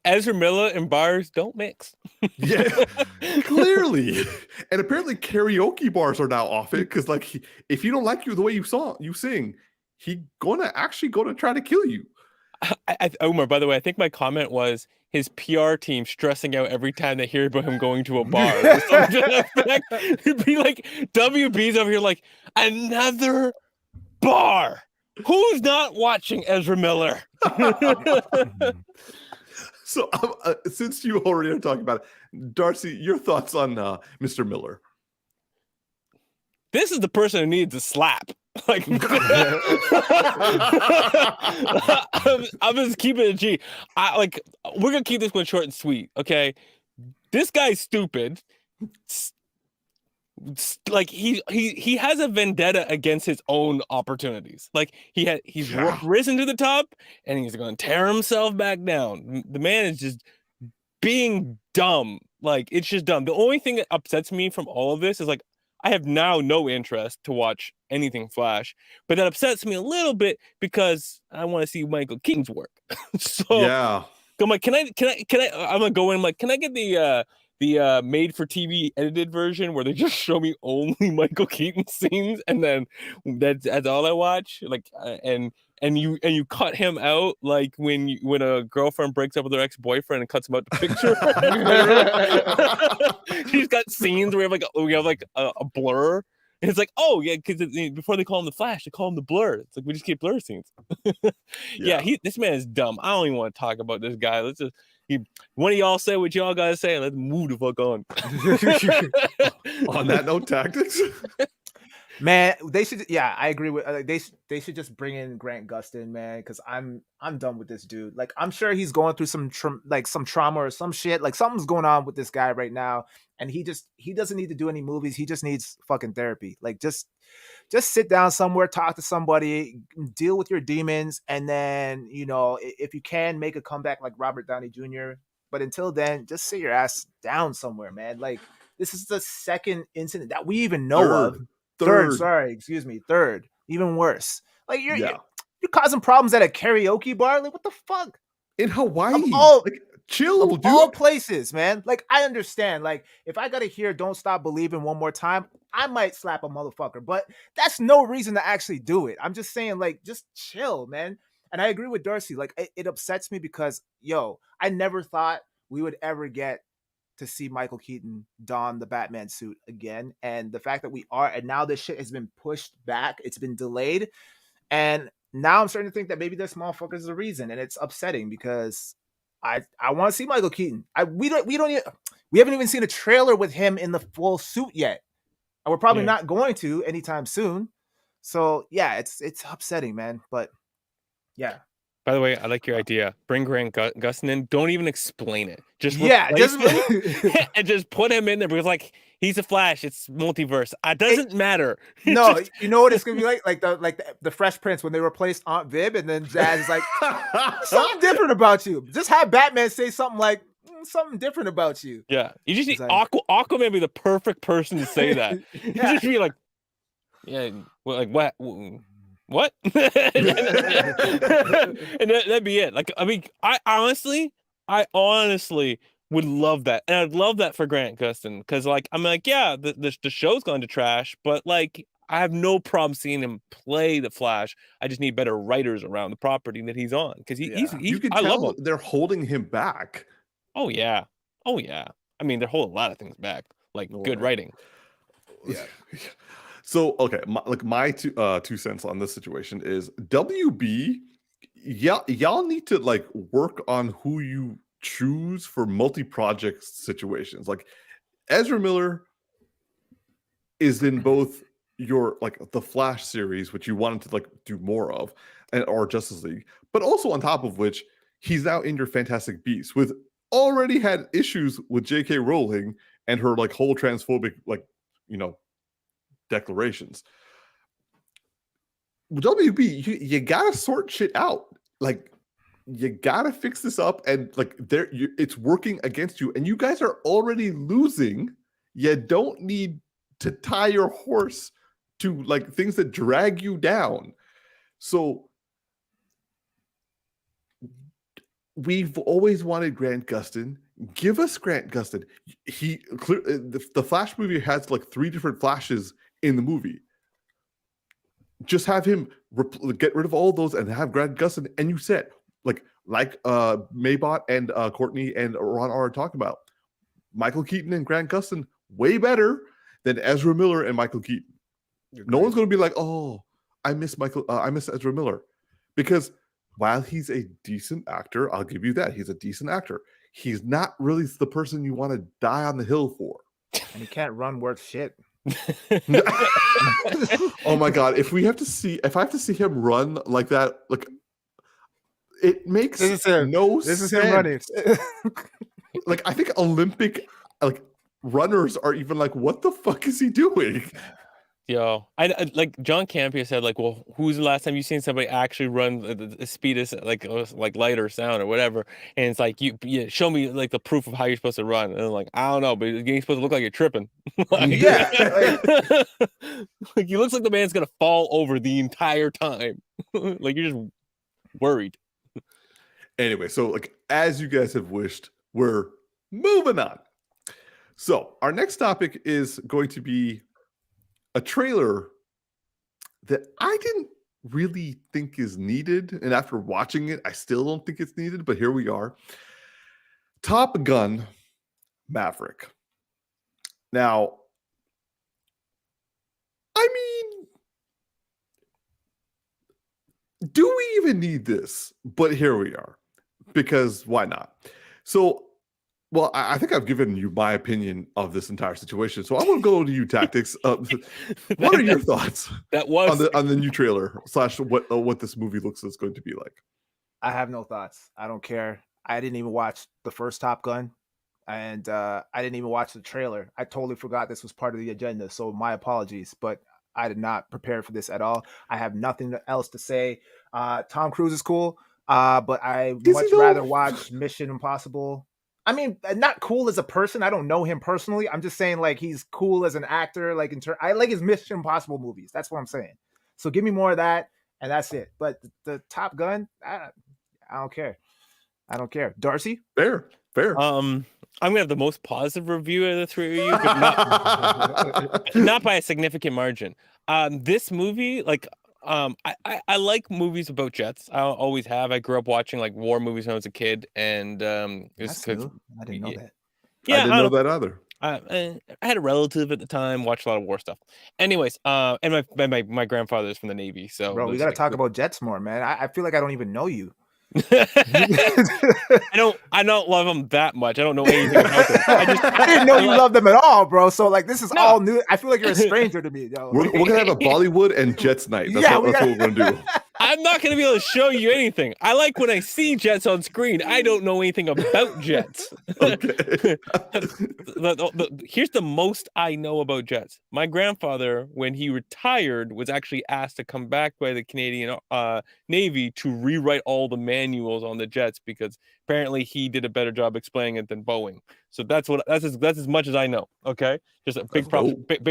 Ezra Miller and bars don't mix. Yeah, clearly. And apparently karaoke bars are now off it because if you don't like the way you sing, he gonna try to kill you. Umar, by the way, I think my comment was his PR team stressing out every time they hear about him going to a bar. It'd be like WB's over here another bar. Who's not watching Ezra Miller? So since you already are talking about it, Darcy, your thoughts on Mr. Miller? This is the person who needs a slap. I'm just keeping it G. We're gonna keep this one short and sweet, okay? This guy's stupid. He has a vendetta against his own opportunities. He's risen to the top and he's going to tear himself back down. The man is just being dumb. It's just dumb. The only thing that upsets me from all of this is I have now no interest to watch anything Flash. But that upsets me a little bit because I want to see Michael Keaton's work. So Yeah. I'm like, can I? I'm gonna go in. I'm like, can I get the made for TV edited version where they just show me only Michael Keaton scenes and then that's all I watch? Like, and you cut him out like when a girlfriend breaks up with her ex-boyfriend and cuts him out the picture. He's got scenes where we have a blur. And it's like, oh yeah, because before they call him the Flash, they call him the Blur. It's like we just keep blur scenes. Yeah, this man is dumb. I don't even want to talk about this guy. Let's just one of y'all say what y'all gotta say, and let's move the fuck on. On that note, Tactix. Man, they should. Yeah, I agree with. They should just bring in Grant Gustin, man, because I'm done with this dude. Like, I'm sure he's going through some trauma or some shit. Like, something's going on with this guy right now, and he doesn't need to do any movies. He just needs fucking therapy. Like, just sit down somewhere, talk to somebody, deal with your demons, and then if you can, make a comeback like Robert Downey Jr. But until then, just sit your ass down somewhere, man. Like, this is the second incident that we even know of. Third. Even worse. Like, you're causing problems at a karaoke bar. Like, what the fuck? In Hawaii. Chill, dude. All places, man. Like, I understand. Like, if I gotta hear "Don't Stop Believing" one more time, I might slap a motherfucker. But that's no reason to actually do it. I'm just saying, like, just chill, man. And I agree with Darcy. Like, it upsets me because, I never thought we would ever get to see Michael Keaton don the Batman suit again. And the fact that we are, and now this shit has been pushed back, it's been delayed. And now I'm starting to think that maybe this motherfucker is the reason. And it's upsetting because I want to see Michael Keaton. We haven't even seen a trailer with him in the full suit yet. And we're probably not going to anytime soon. So yeah, it's upsetting, man. But yeah. By the way, I like your idea. Bring Grant Gustin in. Don't even explain it. Just and just put him in there because, like, he's a Flash. It's multiverse. It doesn't matter. No, you know what it's gonna be like the Fresh Prince when they replaced Aunt Viv, and then Jazz is like, something different about you. Just have Batman say something like something different about you. Yeah, you just need Aquaman be the perfect person to say that. You just be like, yeah, well, like what? What? And that'd be it. Like, I mean, I honestly would love that, and I'd love that for Grant Gustin because, like, I'm like, yeah, the show's gone to trash, but like, I have no problem seeing him play the Flash. I just need better writers around the property that he's on because he's you can tell him. They're holding him back. Oh yeah. I mean, they're holding a lot of things back, like good writing. Yeah. So, okay, my 2 cents on this situation is WB, y'all need to, like, work on who you choose for multi-project situations. Like, Ezra Miller is in both your, like, the Flash series, which you wanted to, like, do more of, or Justice League, but also on top of which, he's now in your Fantastic Beasts, with already had issues with J.K. Rowling and her, like, whole transphobic, like, declarations. WB, you gotta sort shit out. Like, you gotta fix this up, and like, it's working against you, and you guys are already losing. You don't need to tie your horse to, like, things that drag you down. So we've always wanted Grant Gustin. Give us Grant Gustin. The Flash movie has like 3 different Flashes in the movie. Just have him get rid of all those and have Grant Gustin, and you said like Maybot and Courtney and Ron are talking about, Michael Keaton and Grant Gustin way better than Ezra Miller and Michael Keaton. No one's going to be like, oh, I miss Ezra Miller, because while he's a decent actor, I'll give you that, he's a decent actor. He's not really the person you want to die on the hill for, and he can't run worth shit. Oh my god! If I have to see him run like that, like, it makes no sense. This is him running. Like, I think Olympic, like, runners are even like, what the fuck is he doing? Yo, I like John Campea said, like, well, who's the last time you seen somebody actually run the speed of like light or sound or whatever? And it's like you show me like the proof of how you're supposed to run. And I'm like, I don't know, but you're supposed to look like you're tripping. Yeah, Like he looks like the man's gonna fall over the entire time. Like you're just worried. Anyway, so like as you guys have wished, we're moving on. So our next topic is going to be a trailer that I didn't really think is needed. And after watching it, I still don't think it's needed, but here we are. Top Gun Maverick. Now, I mean, do we even need this? But here we are, because why not? So, well, I think I've given you my opinion of this entire situation. So I'm going to go to you, Tactix. What are your thoughts That was on the new trailer / what this movie looks is going to be like? I have no thoughts. I don't care. I didn't even watch the first Top Gun, and I didn't even watch the trailer. I totally forgot this was part of the agenda, so my apologies, but I did not prepare for this at all. I have nothing else to say. Tom Cruise is cool, but I much rather watch Mission Impossible. I mean, not cool as a person. I don't know him personally. I'm just saying, like, he's cool as an actor. Like, I like his Mission Impossible movies. That's what I'm saying. So give me more of that, and that's it. But the Top Gun, I don't care. I don't care. Darcy? Fair. I'm gonna have the most positive review of the three of you, but not by a significant margin. This movie, like, I like movies about jets. I always have. I grew up watching like war movies when I was a kid, and That's new. I didn't know that. Yeah, I didn't know that either. I had a relative at the time, watched a lot of war stuff. Anyways, and my grandfather is from the Navy, so Bro, we gotta talk about jets more, man. I feel like I don't even know you. I don't love them that much. I don't know anything about them. I didn't know you loved them at all, bro. So like, this is all new. I feel like you're a stranger to me, yo. We're gonna have a Bollywood and Jets night. That's what we're gonna do. I'm not gonna be able to show you anything. I like when I see jets on screen. I don't know anything about jets. Okay. Here's the most I know about jets. My grandfather, when he retired, was actually asked to come back by the Canadian Navy to rewrite all the manuals on the jets because apparently he did a better job explaining it than Boeing. So that's as much as I know. Okay, just a big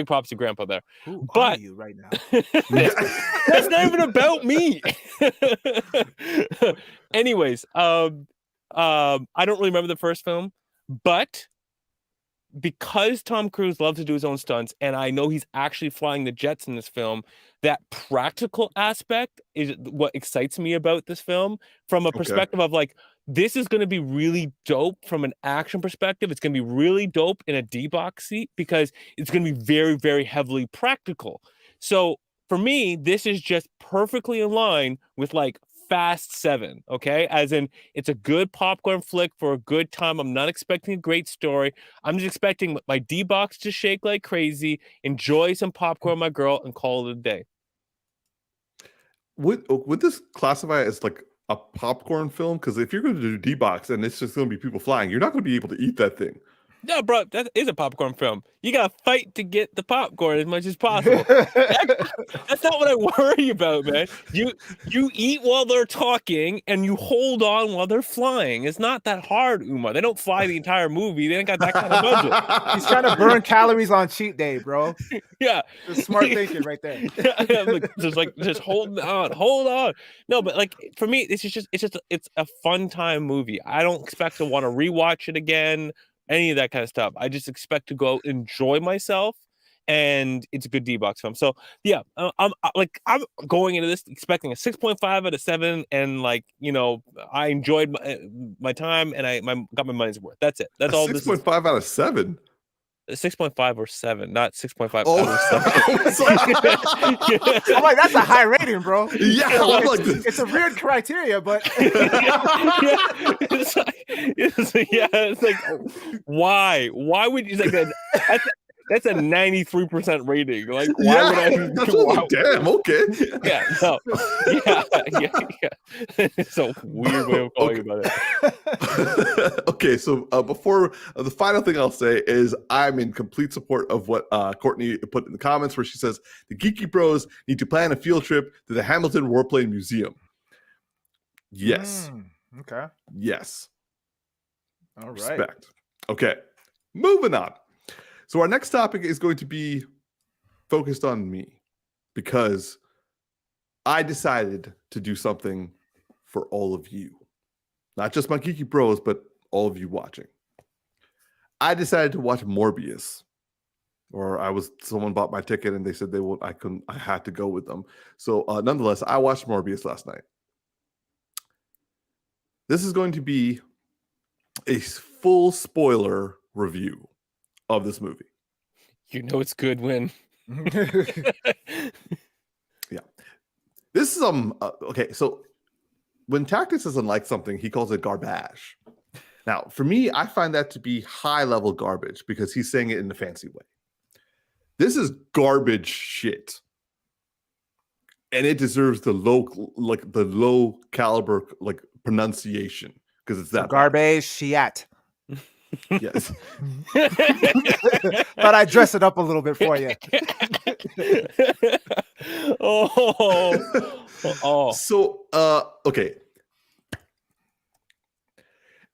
props to Grandpa there. Who are you right now? That's not even about me. Anyways, I don't really remember the first film, but because Tom Cruise loves to do his own stunts, and I know he's actually flying the jets in this film, that practical aspect is what excites me about this film from a perspective of like, this is going to be really dope from an action perspective. It's going to be really dope in a D-box seat because it's going to be very, very heavily practical. So for me, this is just perfectly in line with like Fast 7, okay? As in, it's a good popcorn flick for a good time. I'm not expecting a great story. I'm just expecting my D-box to shake like crazy, enjoy some popcorn, my girl, and call it a day. Would this classify as like a popcorn film? Because if you're going to do D-box and it's just going to be people flying, you're not going to be able to eat that thing. No, bro, that is a popcorn film. You gotta fight to get the popcorn as much as possible. That's not what I worry about, man. You eat while they're talking and you hold on while they're flying. It's not that hard, Umar. They don't fly the entire movie. They ain't got that kind of budget. He's trying to burn calories on cheat day, bro. Yeah, that's smart thinking right there. Just holding on, hold on. No, but like for me, it's a fun time movie. I don't expect to want to rewatch it again. Any of that kind of stuff. I just expect to go enjoy myself, and it's a good D-box film. So yeah, I'm going into this expecting a 6.5 out of 7, and like I enjoyed my time, and I got my money's worth. That's it. That's all. 6.5 out of 7. 6.5 or 7, not 6.5 out of 7. I'm like, that's a high rating, bro. Yeah, it's a weird criteria, but it's like why would you like that? That's a 93% rating. Like, why would I? That's what, damn, okay. Yeah, no. Yeah. It's a weird way of calling about it. Okay, so before the final thing I'll say is I'm in complete support of what Courtney put in the comments, where she says the Geeky Bros need to plan a field trip to the Hamilton Warplane Museum. Yes. Okay. Yes. All right. Respect. Okay. Moving on. So our next topic is going to be focused on me, because I decided to do something for all of you. Not just my Geeky Bros, but all of you watching. I decided to watch Morbius. Or someone bought my ticket and they said I had to go with them. So nonetheless, I watched Morbius last night. This is going to be a full spoiler review of this movie. You know it's good when. Yeah. This is okay, so when Tactix doesn't like something, he calls it garbage. Now, for me, I find that to be high-level garbage because he's saying it in a fancy way. This is garbage shit. And it deserves the low caliber pronunciation, because it's that garbage shit. Yes. But I dress it up a little bit for you. Oh. So, okay.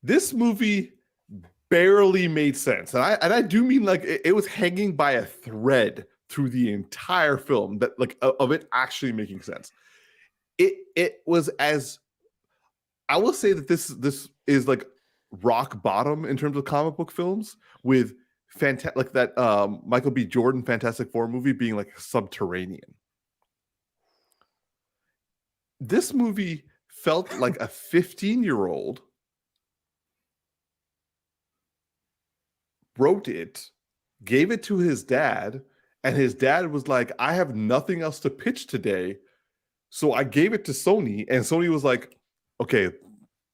This movie barely made sense. And I do mean like it was hanging by a thread through the entire film, that of it actually making sense. It was, as I will say, that this is like rock bottom in terms of comic book films, with Michael B. Jordan Fantastic Four movie being like subterranean. This movie felt like a 15-year-old wrote it, gave it to his dad, and his dad was like, I have nothing else to pitch today, so I gave it to Sony, and Sony was like, okay,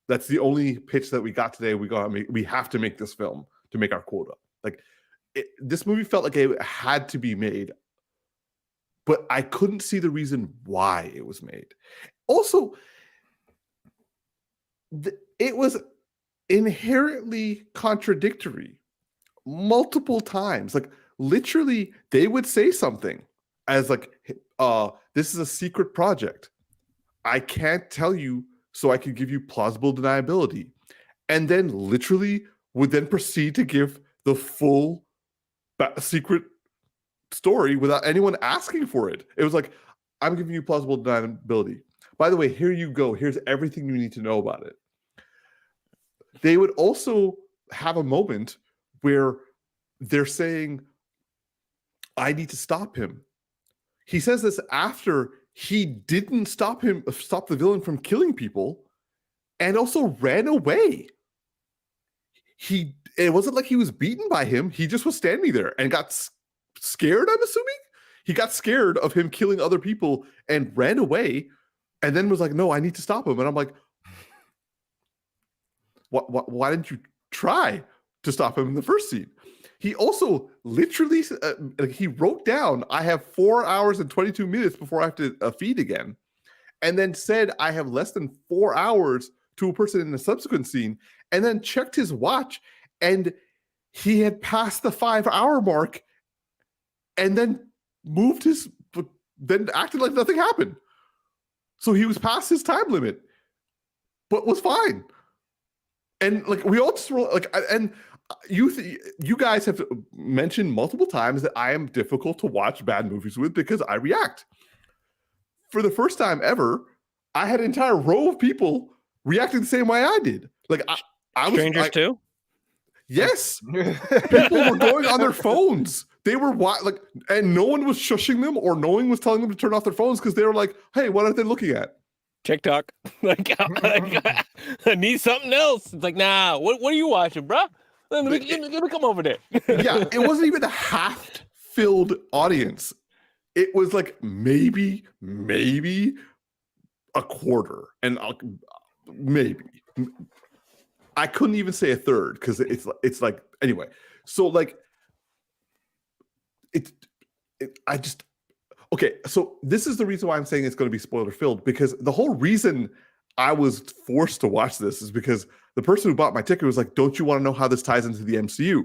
that's the only pitch that we got today. We have to make this film to make our quota. This movie felt like it had to be made, but I couldn't see the reason why it was made. Also, it was inherently contradictory multiple times. Like, literally, they would say something as this is a secret project. I can't tell you, so I could give you plausible deniability. And then literally would then proceed to give the full secret story without anyone asking for it. It was like, I'm giving you plausible deniability. By the way, here you go. Here's everything you need to know about it. They would also have a moment where they're saying, I need to stop him. He says this after he didn't stop the villain from killing people, and also ran away. It wasn't like he was beaten by him. He just was standing there and got scared, I'm assuming. He got scared of him killing other people and ran away, and then was like, no, I need to stop him. And I'm like, why didn't you try to stop him in the first scene? He also literally, he wrote down, I have 4 hours and 22 minutes before I have to feed again. And then said, I have less than 4 hours to a person in the subsequent scene. And then checked his watch, and he had passed the 5-hour mark, and then then acted like nothing happened. So he was past his time limit, but was fine. And we all just were and you guys have mentioned multiple times that I am difficult to watch bad movies with because I react. For the first time ever, I had an entire row of people reacting the same way I did. I was Strangers too? Yes. People were going on their phones. They were and no one was shushing them, or no one was telling them to turn off their phones, because they were like, hey, what are they looking at? TikTok. I need something else. It's like, nah, what are you watching, bro? Let me come over there. Yeah, it wasn't even a half-filled audience. It was like maybe a quarter, and maybe. I couldn't even say a third, because it's like, anyway. So I just okay. So this is the reason why I'm saying it's going to be spoiler filled, because the whole reason I was forced to watch this is because the person who bought my ticket was like, "Don't you want to know how this ties into the MCU?"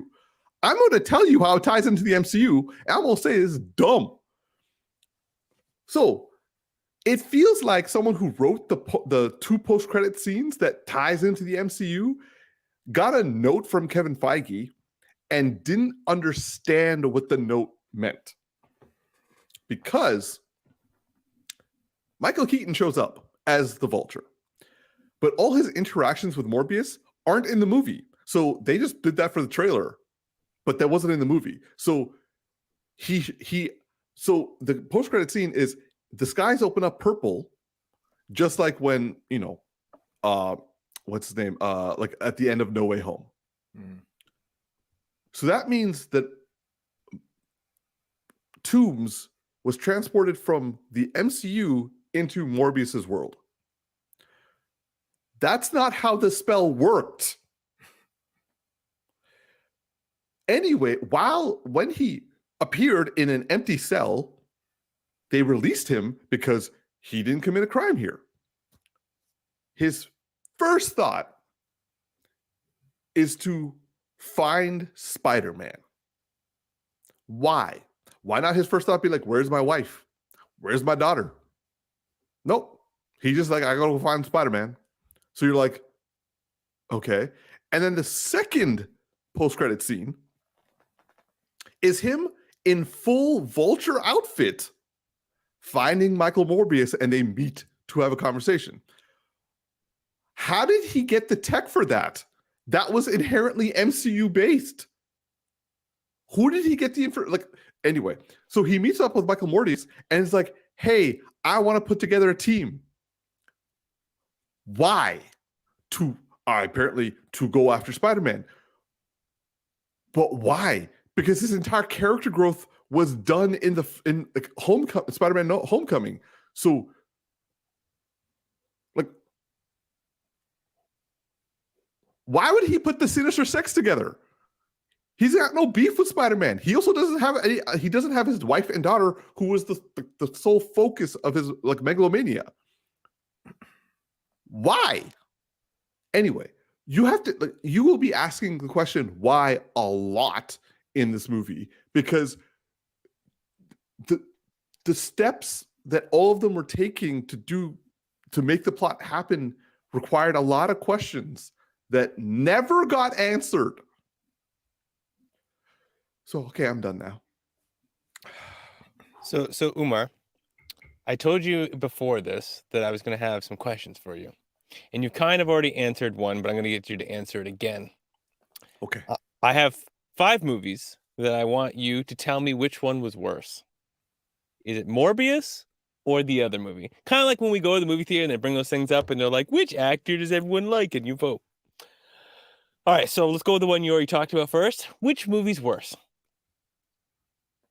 I'm going to tell you how it ties into the MCU, and I'm going to say it's dumb. So it feels like someone who wrote the 2 post-credit scenes that ties into the MCU got a note from Kevin Feige and didn't understand what the note meant. Because Michael Keaton shows up as the Vulture, but all his interactions with Morbius aren't in the movie. So they just did that for the trailer, but that wasn't in the movie. So so the post-credit scene is the skies open up purple, just like when, what's his name? Like at the end of No Way Home. Mm. So that means that Toomes was transported from the MCU into Morbius's world. That's not how the spell worked. Anyway, when he appeared in an empty cell, they released him because he didn't commit a crime here. His first thought is to find Spider-Man. Why? Why not his first thought be like, where's my wife? Where's my daughter? Nope. He's just like, I gotta go find Spider-Man. So you're like, okay. And then the second post-credit scene is him in full Vulture outfit finding Michael Morbius, and they meet to have a conversation. How did he get the tech for that? That was inherently MCU based. Who did he get the info? Like, anyway, so he meets up with Michael Morbius and is like, hey, I want to put together a team. Why? Apparently to go after Spider-Man. But why? Because his entire character growth was done in Spider-Man Homecoming. So, like, why would he put the Sinister Six together? He's got no beef with Spider-Man. He also doesn't have his wife and daughter, who was the sole focus of his megalomania. Why? Anyway, you will be asking the question why a lot in this movie, because the steps that all of them were taking to make the plot happen required a lot of questions that never got answered. So, okay, I'm done now. So Umar, I told you before this that I was going to have some questions for you. And you kind of already answered one, but I'm going to get you to answer it again. Okay. I have 5 movies that I want you to tell me which one was worse. Is it Morbius or the other movie? Kind of like when we go to the movie theater and they bring those things up and they're like, which actor does everyone like? And you vote. All right, so let's go with the one you already talked about first. Which movie's worse?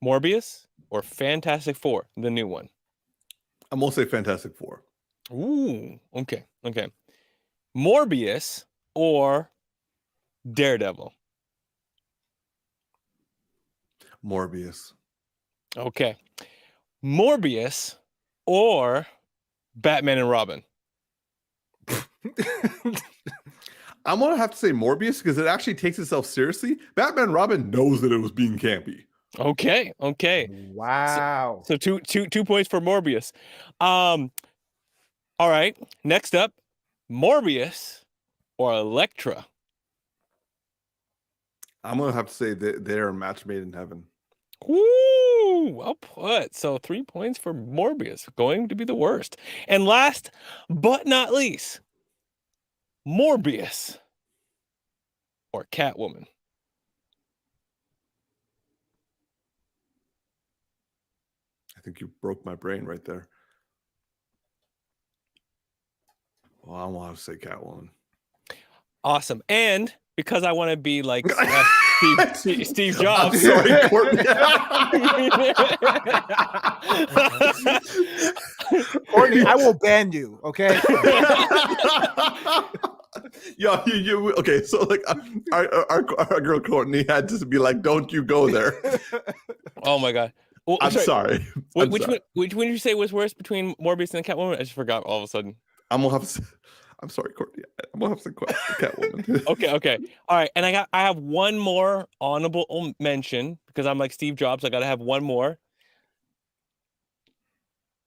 Morbius or Fantastic Four, the new one? I'm going to say Fantastic Four. Ooh, okay. Morbius or Daredevil? Morbius. Okay. Morbius or Batman and Robin? I'm going to have to say Morbius because it actually takes itself seriously. Batman and Robin knows that it was being campy. Okay. Wow. So two points for Morbius. All right. Next up, Morbius or Elektra? I'm going to have to say that they're a match made in heaven. Ooh, well put. So 3 points for Morbius, going to be the worst. And last but not least, Morbius or Catwoman? I think you broke my brain right there. Well, I want to say Catwoman. Awesome. And because I want to be like Steve Jobs. I'm sorry, Courtney. Courtney, I will ban you, okay? Yeah, you okay? So like, our girl Courtney had to be like, "Don't you go there." Oh my god. Well, I'm sorry. I'm Which sorry. one did you say was worse between Morbius and Catwoman? I just forgot all of a sudden. I'm gonna have to. I'm sorry, Courtney. I'm gonna have to Catwoman. Okay. All right, and I have one more honorable mention because I'm like Steve Jobs. I gotta have one more.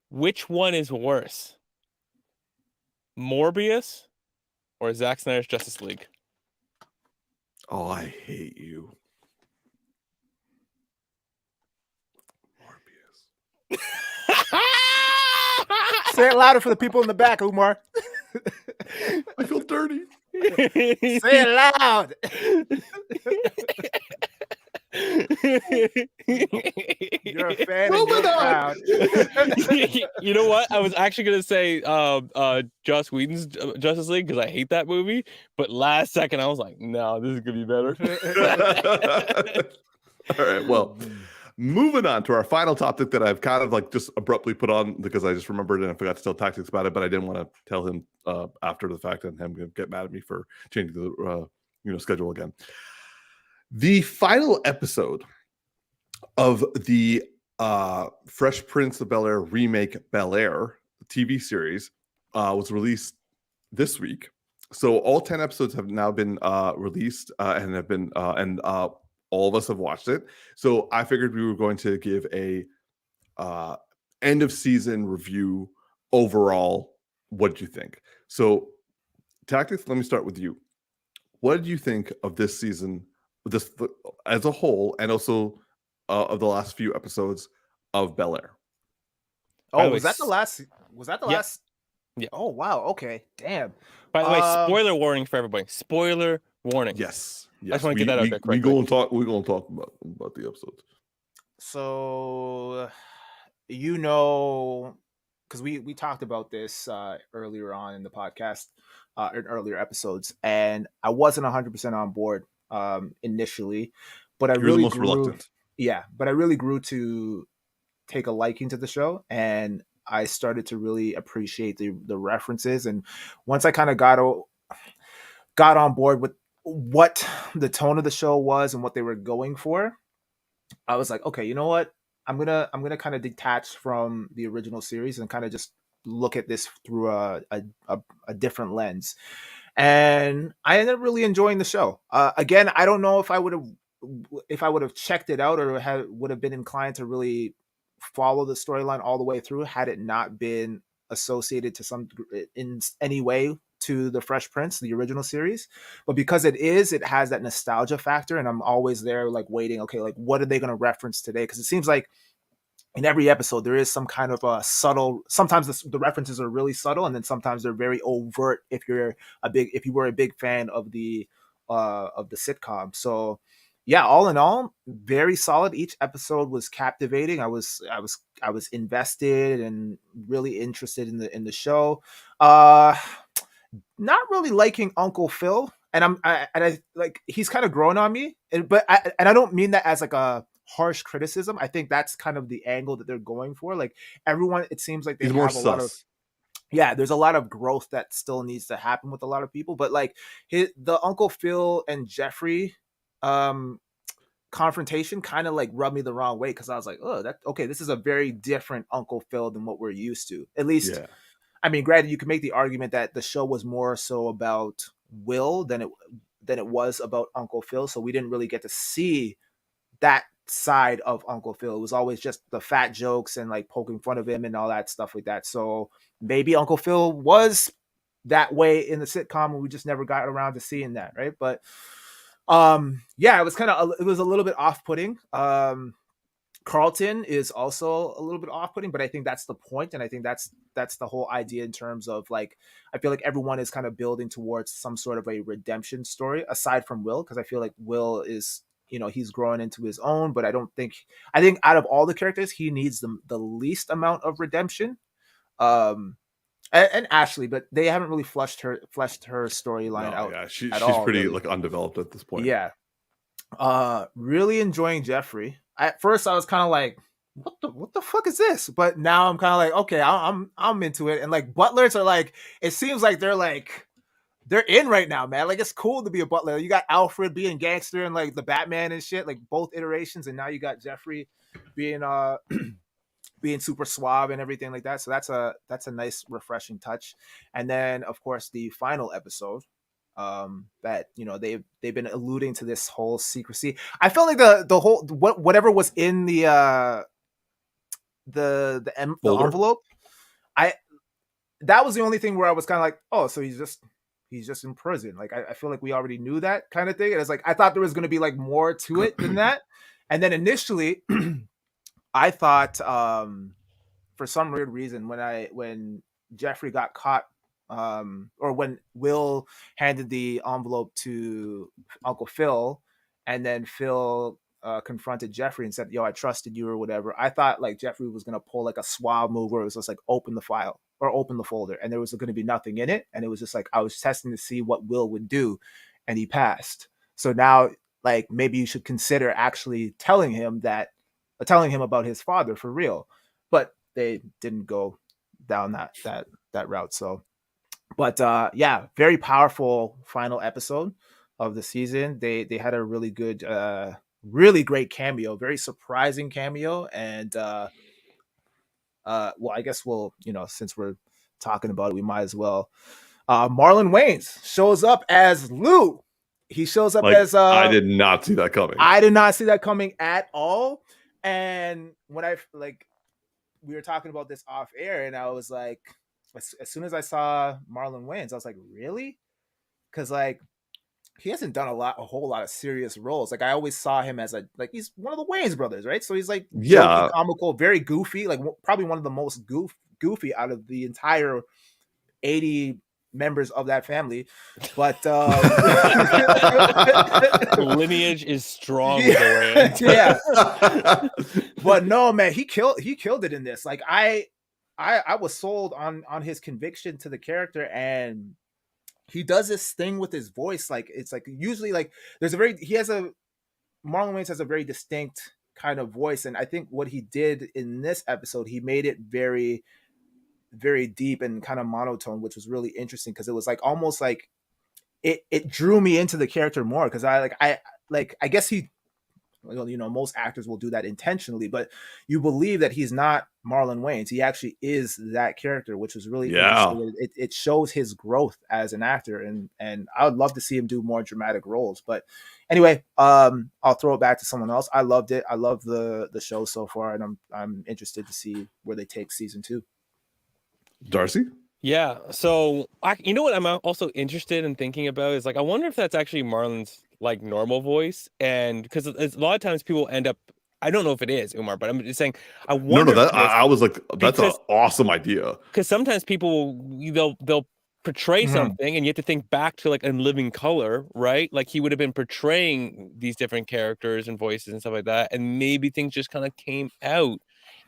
Which one is worse, Morbius or Zack Snyder's Justice League? Oh, I hate you, Morbius. Say it louder for the people in the back, Umar. I feel dirty. Say it loud. You're a fan and you're proud. You know what? I was actually gonna say Joss Whedon's Justice League because I hate that movie, but last second I was like, no, this is gonna be better. All right, well, moving on to our final topic that I've kind of like just abruptly put on because I just remembered and I forgot to tell Tactix about it, but I didn't want to tell him after the fact and him get mad at me for changing the schedule again. The final episode of the Fresh Prince of Bel-Air remake Bel-Air TV series was released this week. So all 10 episodes have now been released and have been all of us have watched it. So I figured we were going to give a end of season review overall. What did you think? So Tactics, let me start with you. What did you think of this season, this as a whole, and also of the last few episodes of Bel-Air? Oh, was that the last? Was that the Yeah. last? Yeah. Oh wow. Okay. Damn. By the way, spoiler warning for everybody. Spoiler warning. Yes. I just want to get that out there quickly. We're gonna talk about the episodes. So, because we talked about this earlier on in the podcast, in earlier episodes, and I wasn't 100% on board initially, but I really grew. Reluctant. Yeah, but I really grew to take a liking to the show, and I started to really appreciate the references. And once I kind of got on board with what the tone of the show was and what they were going for, I was like, okay, you know what? I'm gonna kind of detach from the original series and kind of just look at this through a different lens. And I ended up really enjoying the show. Again, I don't know if I would have checked it out or would have been inclined to really follow the storyline all the way through had it not been associated to in any way to the Fresh Prince, the original series. But because it has that nostalgia factor, and I'm always there like waiting, okay, like what are they going to reference today? Because it seems like in every episode there is some kind of a subtle, sometimes the references are really subtle, and then sometimes they're very overt if you were a big fan of the sitcom. So yeah, all in all, very solid. Each episode was captivating. I was invested and really interested in the show. Not really liking Uncle Phil, and I like he's kind of grown on me, but I don't mean that as like a harsh criticism. I think that's kind of the angle that they're going for. Like everyone, it seems like they He's have more a lot of. Yeah, there's a lot of growth that still needs to happen with a lot of people, but like the Uncle Phil and Jeffrey confrontation kind of like rubbed me the wrong way, because I was like, oh, this is a very different Uncle Phil than what we're used to. At least, yeah. I mean, granted, you can make the argument that the show was more so about Will than it was about Uncle Phil, so we didn't really get to see that side of Uncle Phil. It was always just the fat jokes and like poking fun of him and all that stuff like that. So maybe Uncle Phil was that way in the sitcom, and we just never got around to seeing that, right? But yeah, it was a little bit off-putting. Carlton is also a little bit off-putting, but I think that's the point, and I think that's the whole idea in terms of like, I feel like everyone is kind of building towards some sort of a redemption story aside from Will, because I feel like Will is, he's growing into his own, but I think out of all the characters, he needs the least amount of redemption. And Ashley, but they haven't really fleshed her storyline out. Yeah, she's pretty like undeveloped at this point. Yeah. Really enjoying Jeffrey. At first, I was kind of like, "What the fuck is this?" But now I'm kind of like, "Okay, I'm into it." And like butlers are like, it seems like they're in right now, man. Like it's cool to be a butler. You got Alfred being gangster and like the Batman and shit, like both iterations, and now you got Jeffrey being being super suave and everything like that. So that's a nice refreshing touch. And then of course the final episode, that they've been alluding to this whole secrecy. I felt like the whole whatever was in the envelope, I that was the only thing where I was kind of like, oh, so he's just in prison. Like I feel like we already knew that kind of thing. And it's like I thought there was going to be like more to it than that. And then initially, I thought for some weird reason when Jeffrey got caught, or when Will handed the envelope to Uncle Phil, and then Phil confronted Jeffrey and said, "Yo, I trusted you," or whatever. I thought like Jeffrey was gonna pull like a suave move where it was just like open the file or open the folder, and there was going to be nothing in it, and it was just like I was testing to see what Will would do, and he passed. So now, like maybe you should consider actually telling him about his father for real, but they didn't go down that route. So, but yeah, very powerful final episode of the season. They had a really good, really great cameo, very surprising cameo, and well, I guess we'll, since we're talking about it, we might as well. Marlon Wayans shows up as Lou. He shows up as I did not see that coming. I did not see that coming at all. And when we were talking about this off air, and I was like, as soon as I saw Marlon Wayans, I was like, really? Because like he hasn't done a whole lot of serious roles. Like I always saw him as he's one of the Wayans brothers, right? So he's like joking, comical, very goofy, like probably one of the most goofy out of the entire 80 members of that family. But lineage is strong. Yeah. But no, man, he killed it in this. Like I was sold on his conviction to the character, and he does this thing with his voice. Like it's like usually like Marlon Wayans has a very distinct kind of voice, and I think what he did in this episode, he made it very, very deep and kind of monotone, which was really interesting because it was like almost like it drew me into the character more, because I guess he, most actors will do that intentionally, but you believe that he's not Marlon Wayans. He actually is that character, which was really interesting. It shows his growth as an actor, and I would love to see him do more dramatic roles. But anyway, I'll throw it back to someone else. I loved it. I love the show so far, and I'm interested to see where they take season 2. Darcy? Yeah. So you know what I'm also interested in thinking about is like, I wonder if that's actually Marlon's like normal voice. And because a lot of times people end up, I don't know if it is, Umar, but I'm just saying, I wonder. No, I was like, that's an awesome idea. Because sometimes people, they'll portray something, and you have to think back to like In Living Color, right? Like he would have been portraying these different characters and voices and stuff like that, and maybe things just kind of came out.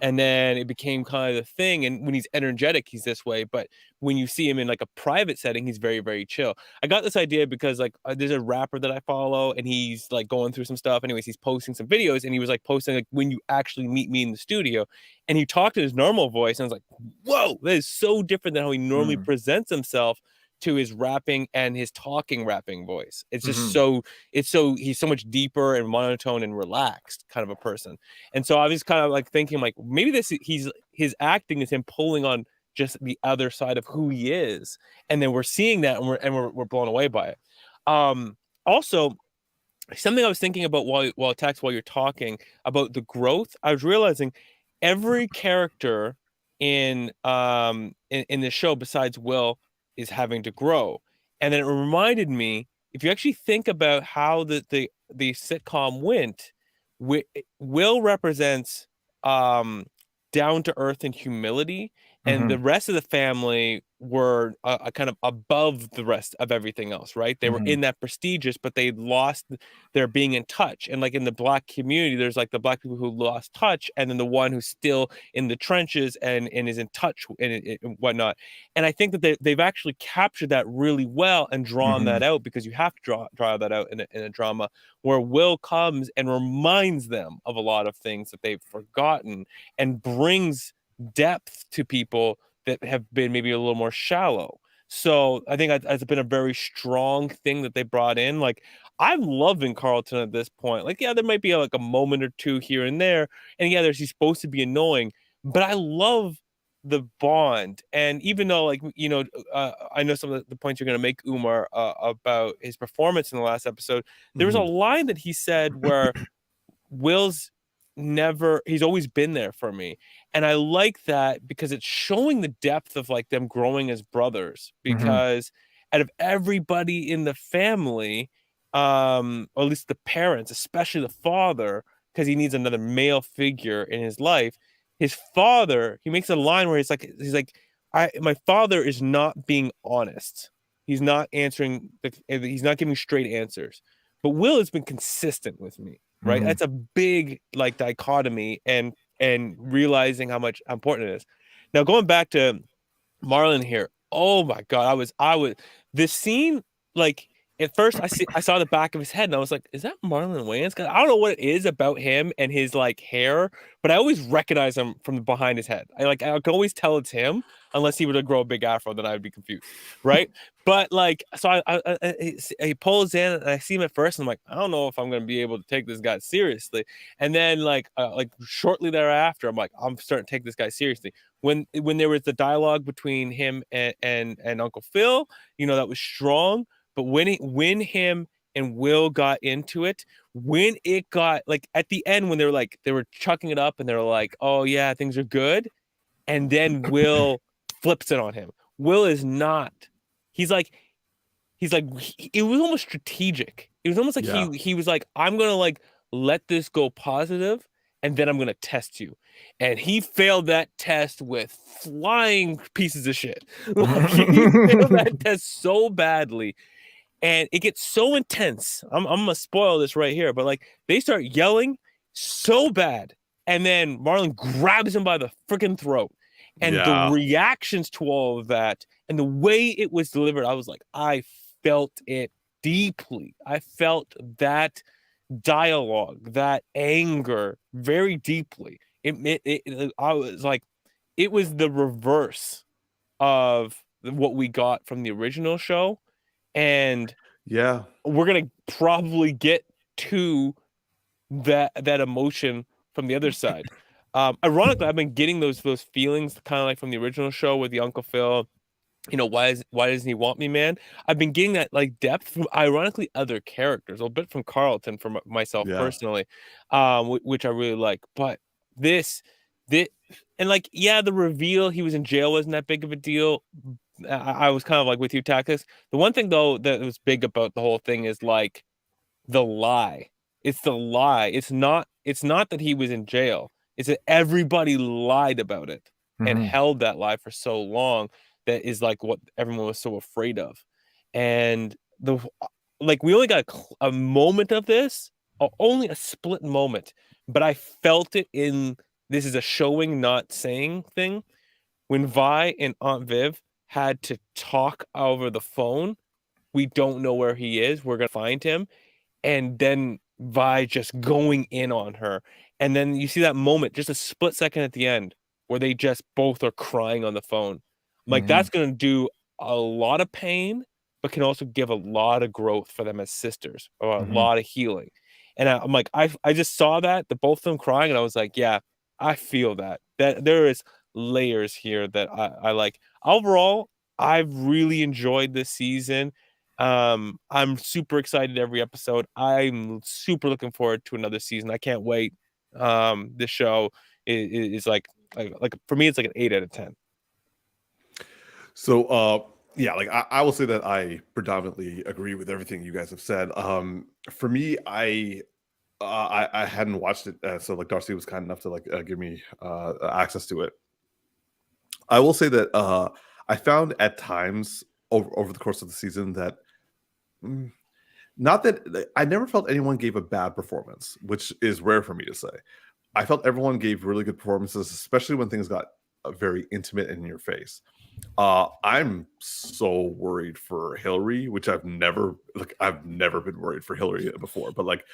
And then it became kind of the thing. And when he's energetic, he's this way. But when you see him in like a private setting, he's very, very chill. I got this idea because like there's a rapper that I follow, and he's like going through some stuff. Anyways, he's posting some videos, and he was like posting like when you actually meet me in the studio, and he talked in his normal voice. And I was like, whoa, that is so different than how he normally presents himself to his rapping and his rapping voice. It's just he's so much deeper and monotone and relaxed kind of a person. And so I was kind of like thinking like maybe his acting is him pulling on just the other side of who he is, and then we're seeing that, and we're blown away by it. Also, something I was thinking about while you're talking about the growth, I was realizing every character in the show besides Will is having to grow. And then it reminded me, if you actually think about how the sitcom went, Will represents down to earth and humility, and the rest of the family were kind of above the rest of everything else, right? They were in that prestigious, but they lost their being in touch. And like in the Black community, there's like the Black people who lost touch, and then the one who's still in the trenches and is in touch and whatnot. And I think that they've actually captured that really well and drawn that out, because you have to draw that out in a drama where Will comes and reminds them of a lot of things that they've forgotten, and brings depth to people that have been maybe a little more shallow. So I think that's been a very strong thing that they brought in. Like, I'm loving Carlton at this point. Like, yeah, there might be like a moment or two here and there, and yeah, he's supposed to be annoying, but I love the bond. And even though, like, I know some of the points you're going to make, Umar, about his performance in the last episode, there was a line that he said where he's always been there for me. And I like that because it's showing the depth of like them growing as brothers, because out of everybody in the family, or at least the parents, especially the father, because he needs another male figure in his life, his father, he makes a line where he's like, my father is not being honest. He's not answering, he's not giving straight answers. But Will has been consistent with me, right? That's a big like dichotomy, and realizing how important it is. Now, going back to Marlon here, oh my God, I was this scene, like, at first I saw the back of his head and I was like, is that Marlon Wayans? 'Cause I don't know what it is about him and his like hair, but I always recognize him from behind his head. I can always tell it's him, unless he were to grow a big afro, then I would be confused, right? But like, so he pulls in and I see him at first and I'm like, I don't know if I'm gonna be able to take this guy seriously. And then like shortly thereafter, I'm like, I'm starting to take this guy seriously. When there was the dialogue between him and Uncle Phil, that was strong. But when him and Will got into it, when it got like at the end, when they were chucking it up and they're like, oh yeah, things are good, and then Will flips it on him. Will is not. He's like it was almost strategic. It was almost like he was like, I'm gonna like let this go positive, and then I'm gonna test you. And he failed that test with flying pieces of shit. Like, he failed that test so badly. And it gets so intense. I'm gonna spoil this right here, but like they start yelling so bad, and then Marlon grabs him by the freaking throat, and the reactions to all of that and the way it was delivered, I was like, I felt it deeply. I felt that dialogue, that anger, very deeply. I was like, it was the reverse of what we got from the original show. And we're gonna probably get to that emotion from the other side. Ironically, I've been getting those feelings kind of like from the original show with the Uncle Phil. Why doesn't he want me, man? I've been getting that like depth from, ironically, other characters, a bit from Carlton, from myself personally, which I really like. But this, and like, the reveal he was in jail wasn't that big of a deal. I was kind of like with you, Tactix. The one thing though that was big about the whole thing is like the lie. It's the lie. It's not that he was in jail. It's that everybody lied about it and held that lie for so long. That is like what everyone was so afraid of. And we only got a moment of this, only a split moment, but I felt it in, this is a showing, not saying thing. When Vi and Aunt Viv had to talk over the phone, we don't know where he is, we're gonna find him, and then Vi just going in on her, and then you see that moment, just a split second at the end, where they just both are crying on the phone. Like, that's gonna do a lot of pain, but can also give a lot of growth for them as sisters, or a lot of healing. And I'm like, I just saw that, the both of them crying, and I was like, yeah, I feel that there is layers here that I like. Overall, I've really enjoyed this season. I'm super excited every episode. I'm super looking forward to another season. I can't wait. This show is like for me, it's like an 8 out of 10. So I will say that I predominantly agree with everything you guys have said. For me, I hadn't watched it, so like Darcy was kind enough to like give me access to it. I will say that I found at times over the course of the season that not that I never felt anyone gave a bad performance, which is rare for me to say. I felt everyone gave really good performances, especially when things got very intimate and in your face. I'm so worried for Hillary, which I've never been worried for Hillary before. But like,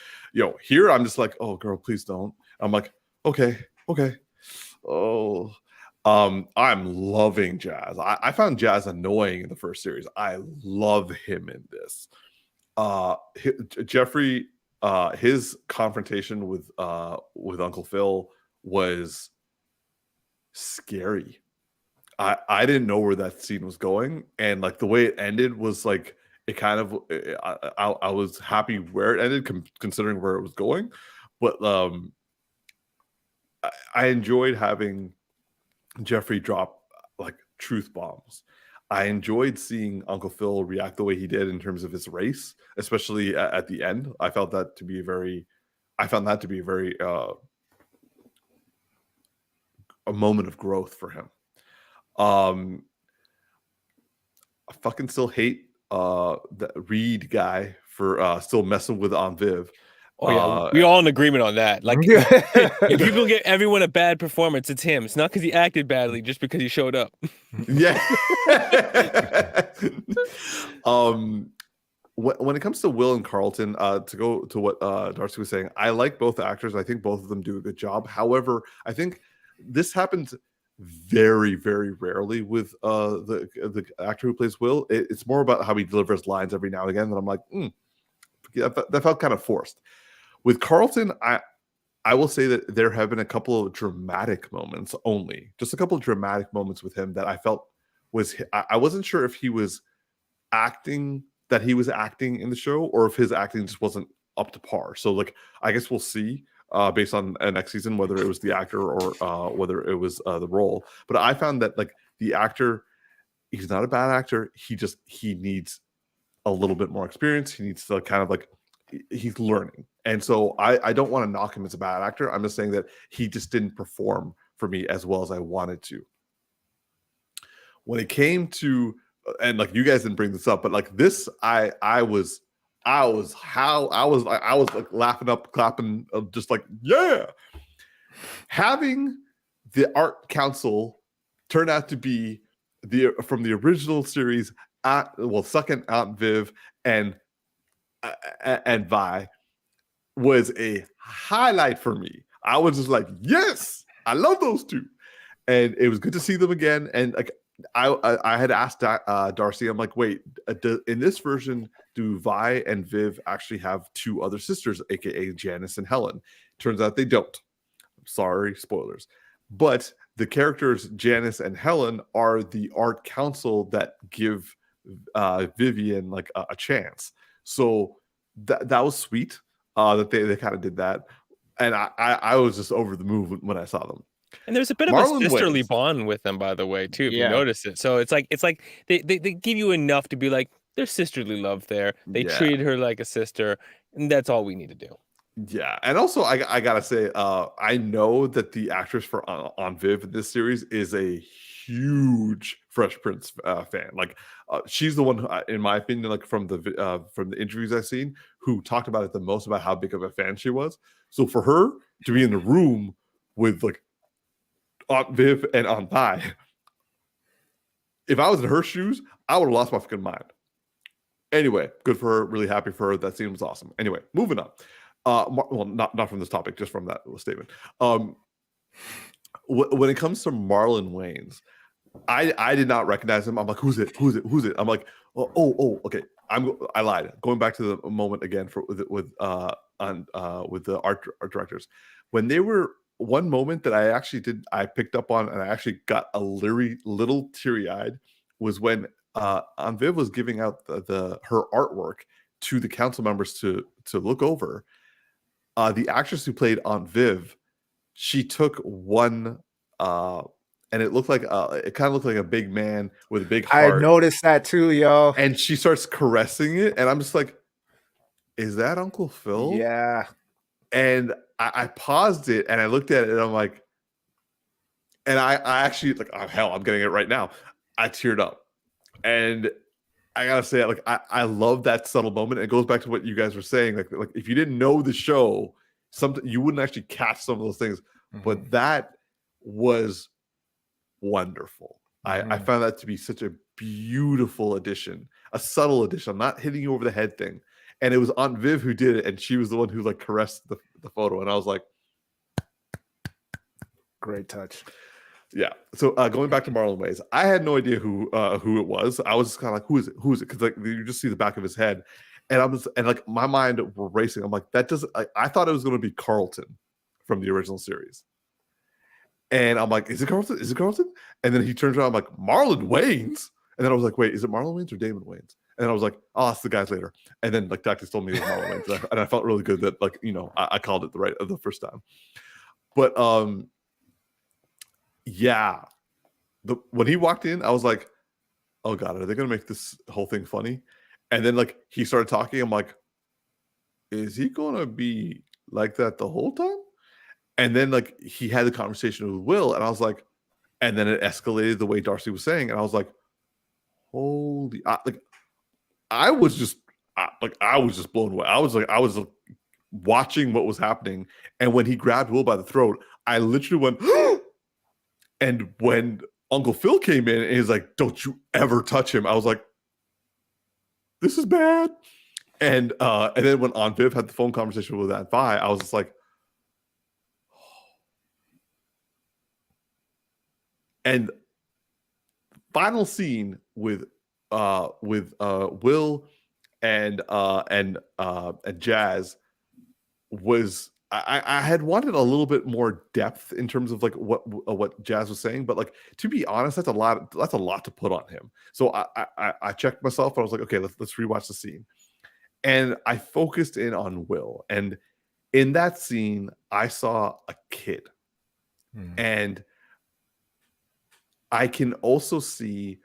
here I'm just like, oh girl, please don't. I'm like, okay. Oh, I'm loving Jazz. I found Jazz annoying in the first series. I love him in this. Jeffrey, his confrontation with Uncle Phil was scary. I didn't know where that scene was going, and like the way it ended was like it kind of I was happy where it ended considering where it was going, but I enjoyed having Jeffrey drop like truth bombs. I enjoyed seeing Uncle Phil react the way he did in terms of his race, especially at the end. I found that to be a very a moment of growth for him. I fucking still hate the Reed guy for still messing with Aunt Viv. Oh yeah, we're all in agreement on that. Like, if people get everyone a bad performance, it's him. It's not because he acted badly, just because he showed up. Yeah. When it comes to Will and Carlton, to go to what Darcy was saying, I like both actors. I think both of them do a good job. However, I think this happens very, very rarely with the actor who plays Will. It's more about how he delivers lines every now and again. And I'm like, that felt kind of forced. With Carlton, I will say that there have been a couple of dramatic moments only. Just a couple of dramatic moments with him that I felt I wasn't sure if he was acting in the show or if his acting just wasn't up to par. So like, I guess we'll see based on next season whether it was the actor or whether it was the role. But I found that like the actor, he's not a bad actor. He needs a little bit more experience. He needs to kind of like, he's learning. And so I don't want to knock him as a bad actor. I'm just saying that he just didn't perform for me as well as I wanted to. When it came to, and like you guys didn't bring this up, but like this, I was like laughing up, clapping, just like, yeah. Having the art council turn out to be from the original series, second Aunt Viv and Vi was a highlight for me. I was just like, yes, I love those two, and it was good to see them again. And like I had asked Darcy, I'm like, wait, in this version, do Vi and Viv actually have two other sisters, aka Janice and Helen? Turns out they don't. Sorry, spoilers. But the characters Janice and Helen are the art council that give Vivian like a chance. So that was sweet that they kind of did that, and I was just over the move when I saw them. And there's a bit of a sisterly bond with them, by the way, too, if you notice it. So it's like they give you enough to be like, there's sisterly love there. They treated her like a sister, and that's all we need to do. Yeah, and also I gotta say, I know that the actress for Aunt Viv in this series is a huge Fresh Prince fan. Like, she's the one who, in my opinion, like from the interviews I've seen, who talked about it the most about how big of a fan she was. So for her to be in the room with like Aunt Viv and Aunt Vi, if I was in her shoes, I would have lost my fucking mind. Anyway, good for her. Really happy for her. That scene was awesome. Anyway, moving on. Well, not from this topic, just from that statement. When it comes to Marlon Wayans, I did not recognize him. I'm like, who's it? I'm like, oh, okay. I lied. Going back to the moment again with the art directors, when they were, one moment that I picked up on and I actually got a little teary-eyed was when Aunt Viv was giving out her artwork to the council members to look over. The actress who played Aunt Viv, she took one, and it looked like it kind of looked like a big man with a big heart. I noticed that too, yo. And she starts caressing it, and I'm just like, "Is that Uncle Phil?" Yeah. And I paused it and I looked at it, and I'm like, and I actually like, oh, hell, I'm getting it right now. I teared up, and I gotta say, like, I love that subtle moment. It goes back to what you guys were saying. Like if you didn't know the show, you wouldn't actually catch some of those things. Mm-hmm. But that was wonderful. Mm-hmm. I found that to be such a beautiful addition, a subtle addition. I'm not hitting you over the head thing. And it was Aunt Viv who did it, and she was the one who like caressed the photo. And I was like, great touch. Yeah. So going back to Marlon Wayans, I had no idea who it was. I was just kind of like, who is it? Who is it? Because like you just see the back of his head, and like my mind were racing. I'm like, that doesn't. I thought it was going to be Carlton from the original series, and I'm like, is it Carlton? Is it Carlton? And then he turns around, I'm like, Marlon Wayans, and then I was like, wait, is it Marlon Wayans or Damon Wayans? And then I was like, oh, it's the guys later. And then like Tactix told me it was Marlon Wayans, and I felt really good that like I called it the first time. But yeah. When he walked in, I was like, oh God, are they going to make this whole thing funny? And then like he started talking. I'm like, is he going to be like that the whole time? And then like he had the conversation with Will, and I was like, and then it escalated the way Darcy was saying. And I was like, holy, I was just blown away. I was watching what was happening. And when he grabbed Will by the throat, I literally went, and when Uncle Phil came in and he's like, don't you ever touch him. I was like, this is bad. And then when Aunt Viv had the phone conversation with Aunt Vi, I was just like, and final scene with Will and Jazz was, I had wanted a little bit more depth in terms of like what Jazz was saying, but like to be honest, that's a lot to put on him. So I checked myself. I was like, okay, let's rewatch the scene, and I focused in on Will, and in that scene, I saw a kid, and I can also see,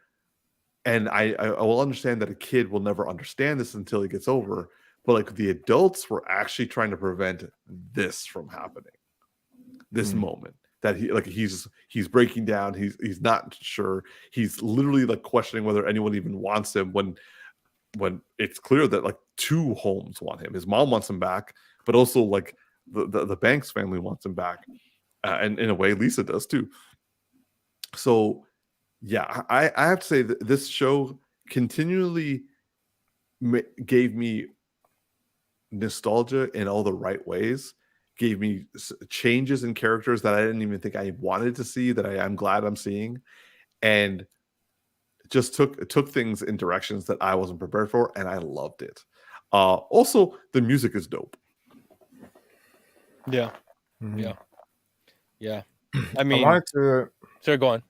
and I will understand that a kid will never understand this until he gets over. But like the adults were actually trying to prevent this from happening. This moment that he's breaking down. He's not sure. He's literally like questioning whether anyone even wants him when it's clear that like two homes want him. His mom wants him back, but also like the Banks family wants him back, and in a way Lisa does too. So yeah, I have to say that this show continually gave me nostalgia in all the right ways, gave me changes in characters that I didn't even think I wanted to see, that I'm glad I'm seeing, and just took things in directions that I wasn't prepared for, and I loved it. Also, the music is dope. Yeah. I mean, I wanted to. Sorry, go on.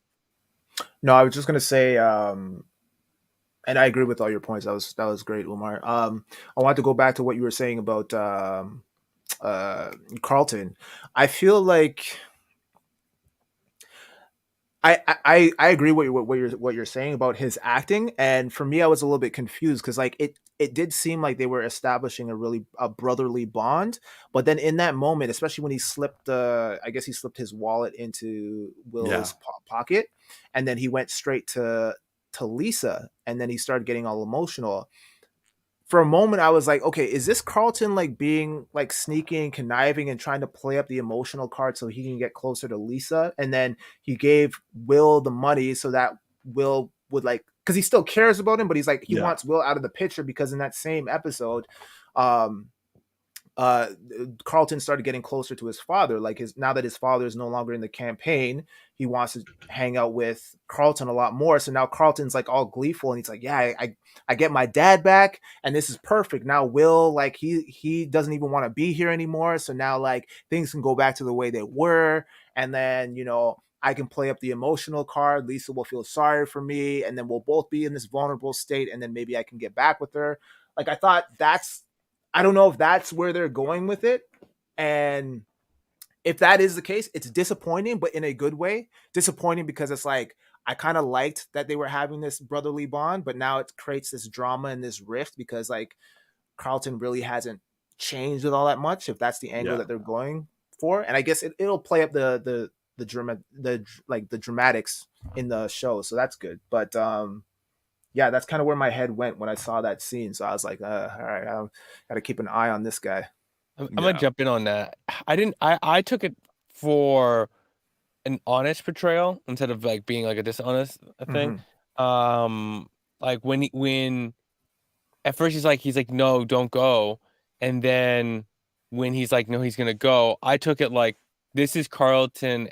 No, I was just gonna say, and I agree with all your points. That was great, Umar. I wanted to go back to what you were saying about Carlton. I feel like I agree with what you're saying about his acting, and for me, I was a little bit confused because like it did seem like they were establishing a brotherly bond, but then in that moment, especially when he slipped I guess he slipped his wallet into Will's pocket, and then he went straight to Lisa, and then he started getting all emotional. For a moment, I was like, okay, is this Carlton like being like sneaky and conniving and trying to play up the emotional card so he can get closer to Lisa? And then he gave Will the money so that Will would like, because he still cares about him, but he's like, he wants Will out of the picture, because in that same episode, Carlton started getting closer to his father. Like now that his father is no longer in the campaign, he wants to hang out with Carlton a lot more. So now Carlton's like all gleeful, and he's like, yeah, I get my dad back, and this is perfect. Now Will, like he doesn't even want to be here anymore. So now like things can go back to the way they were. And then, I can play up the emotional card. Lisa will feel sorry for me, and then we'll both be in this vulnerable state, and then maybe I can get back with her. Like I thought I don't know if that's where they're going with it. And if that is the case, it's disappointing, but in a good way. Disappointing because it's like, I kind of liked that they were having this brotherly bond, but now it creates this drama and this rift because like Carlton really hasn't changed it all that much, if that's the angle that they're going for. And I guess it'll play up the dramatics in the show. So that's good. But yeah, that's kind of where my head went when I saw that scene. So I was like, all right, I got to keep an eye on this guy. I'm gonna jump in on that. I took it for an honest portrayal instead of like being like a dishonest thing. Like when at first he's like, no, don't go. And then when he's like, no, he's gonna go, I took it like, this is Carlton